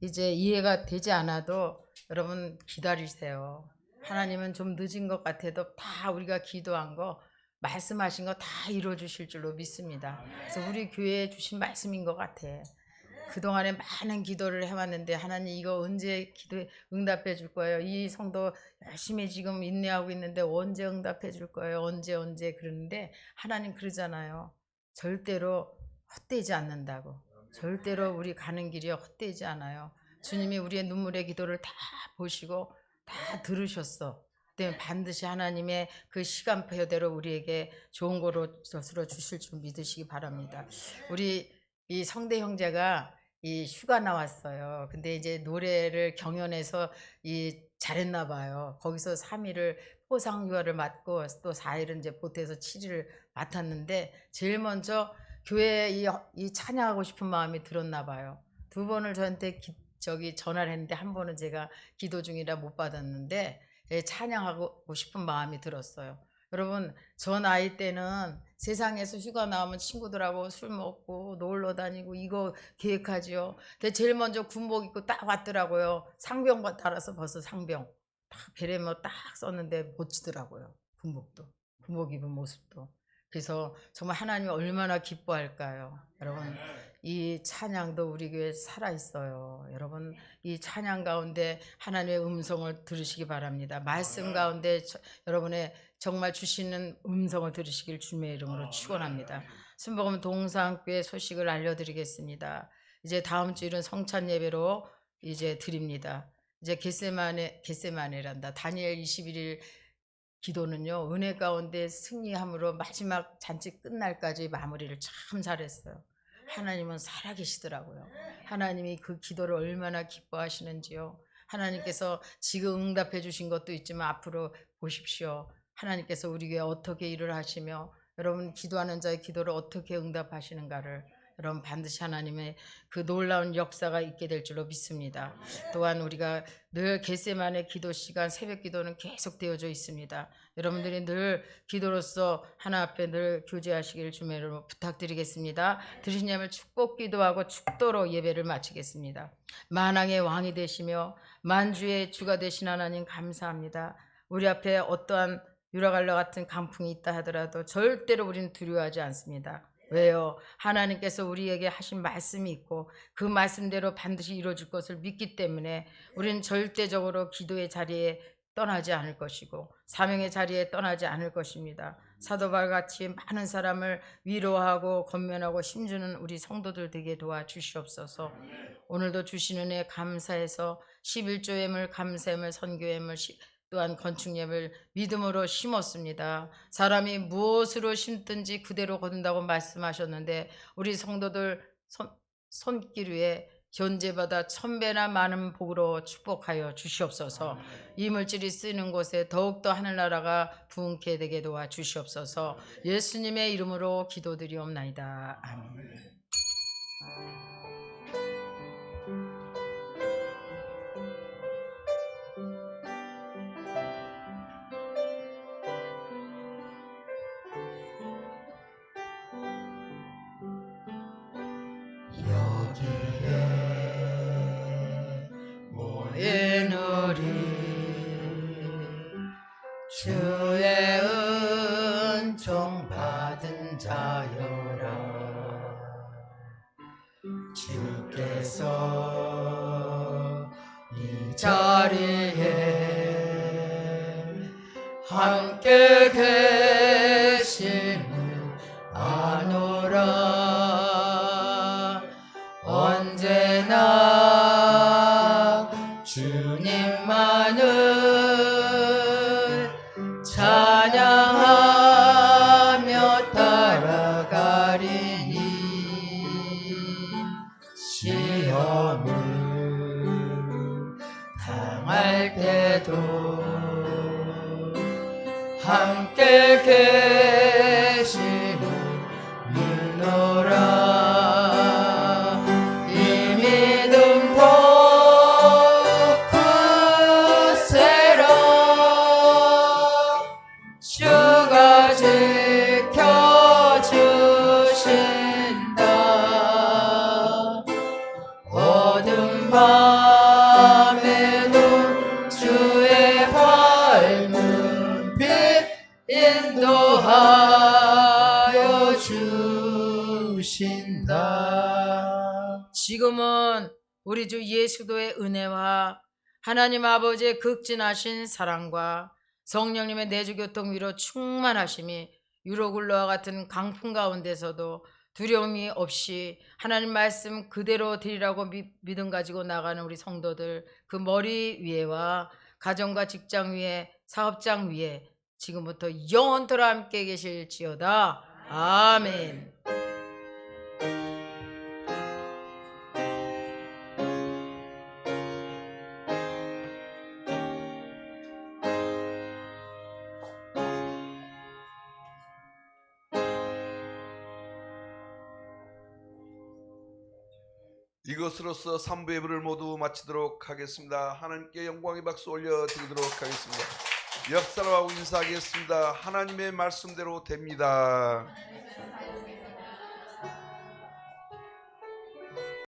이제 이해가 되지 않아도 여러분 기다리세요. 하나님은 좀 늦은 것 같아도 다 우리가 기도한 거 말씀하신 거 다 이루어 주실 줄로 믿습니다. 그래서 우리 교회에 주신 말씀인 것 같아. 그동안에 많은 기도를 해왔는데 하나님 이거 언제 기도에 응답해 줄 거예요? 이 성도 열심히 지금 인내하고 있는데 언제 응답해 줄 거예요? 언제 그러는데 하나님 그러잖아요. 절대로 헛되지 않는다고. 절대로 우리 가는 길이 헛되지 않아요. 주님이 우리의 눈물의 기도를 다 보시고 다 들으셨어. 때문에 반드시 하나님의 그 시간표대로 우리에게 좋은 것으로 주실 줄 믿으시기 바랍니다. 우리 이 성대 형제가 이 휴가 나왔어요. 근데 이제 노래를 경연해서 이 잘했나 봐요. 거기서 3일을 포상 휴가를 맡고 또 4일은 이제 보태서 7일을 맡았는데 제일 먼저 교회에 이 찬양하고 싶은 마음이 들었나 봐요. 2번을 저한테 전화를 했는데 한 번은 제가 기도 중이라 못 받았는데 찬양하고 싶은 마음이 들었어요. 여러분 저 나이 때는 세상에서 휴가 나오면 친구들하고 술 먹고 놀러 다니고 이거 계획하지요. 근데 제일 먼저 군복 입고 딱 왔더라고요. 상병 달아서 벌써 상병 딱 베레모 딱 썼는데 멋지더라고요. 군복 입은 모습도. 그래서 정말 하나님이 얼마나 기뻐할까요? 여러분 이 찬양도 우리 교회에 살아있어요. 여러분 이 찬양 가운데 하나님의 음성을 들으시기 바랍니다. 말씀 가운데 여러분의 정말 주시는 음성을 들으시길 주님의 이름으로 축원합니다. 순복음 동산교회 소식을 알려드리겠습니다. 이제 다음 주일은 성찬 예배로 이제 드립니다. 이제 겟세마네란다. 다니엘 21일 기도는요 은혜 가운데 승리함으로 마지막 잔치 끝날까지 마무리를 참 잘했어요. 하나님은 살아계시더라고요. 하나님이 그 기도를 얼마나 기뻐하시는지요. 하나님께서 지금 응답해 주신 것도 있지만 앞으로 보십시오. 하나님께서 우리 교회 어떻게 일을 하시며 여러분 기도하는 자의 기도를 어떻게 응답하시는가를 여러분 반드시 하나님의 그 놀라운 역사가 있게 될 줄로 믿습니다. 또한 우리가 늘 겟세마네 기도 시간 새벽 기도는 계속 되어져 있습니다. 여러분들이 늘 기도로서 하나 앞에 늘 교제하시길 주매로 부탁드리겠습니다. 드리신 예물 축복 기도하고 축도로 예배를 마치겠습니다. 만왕의 왕이 되시며 만주의 주가 되신 하나님 감사합니다. 우리 앞에 어떠한 유라갈라 같은 강풍이 있다 하더라도 절대로 우리는 두려워하지 않습니다. 왜요? 하나님께서 우리에게 하신 말씀이 있고 그 말씀대로 반드시 이루어질 것을 믿기 때문에 우리는 절대적으로 기도의 자리에 떠나지 않을 것이고 사명의 자리에 떠나지 않을 것입니다. 사도 바울같이 많은 사람을 위로하고 권면하고 힘주는 우리 성도들 되게 도와주시옵소서. 오늘도 주신 은혜 감사해서 11조 예물 감사 예물 선교 예물 또한 건축 예물 믿음으로 심었습니다. 사람이 무엇으로 심든지 그대로 거둔다고 말씀하셨는데 우리 성도들 손길 위에 현재보다 1000배나 많은 복으로 축복하여 주시옵소서. 이 물질이 쓰이는 곳에 더욱더 하늘나라가 부흥케 되게 도와주시옵소서. 예수님의 이름으로 기도드리옵나이다. 아멘. 모인 우리 주의 은총 받은 자여라. 주께서 이 자리에 함께 계심을 아노라. 언제나 주님만을 찬양하며 따라가리니 시험을 당할 때도 함께 계심을 믿노라. 밤에도 주의 밝은 빛 인도하여 주신다. 지금은 우리 주 예수도의 은혜와 하나님 아버지의 극진하신 사랑과 성령님의 내주교통 위로 충만하심이 유로굴로와 같은 강풍 가운데서도 두려움이 없이 하나님 말씀 그대로 드리라고 믿음 가지고 나가는 우리 성도들 그 머리 위에와 가정과 직장 위에 사업장 위에 지금부터 영원토록 함께 계실지어다. 아멘. 이것으로서 3부 예배를 모두 마치도록 하겠습니다. 하나님께 영광의 박수 올려드리도록 하겠습니다. 옆 사람하고 인사하겠습니다. 하나님의 말씀대로 됩니다.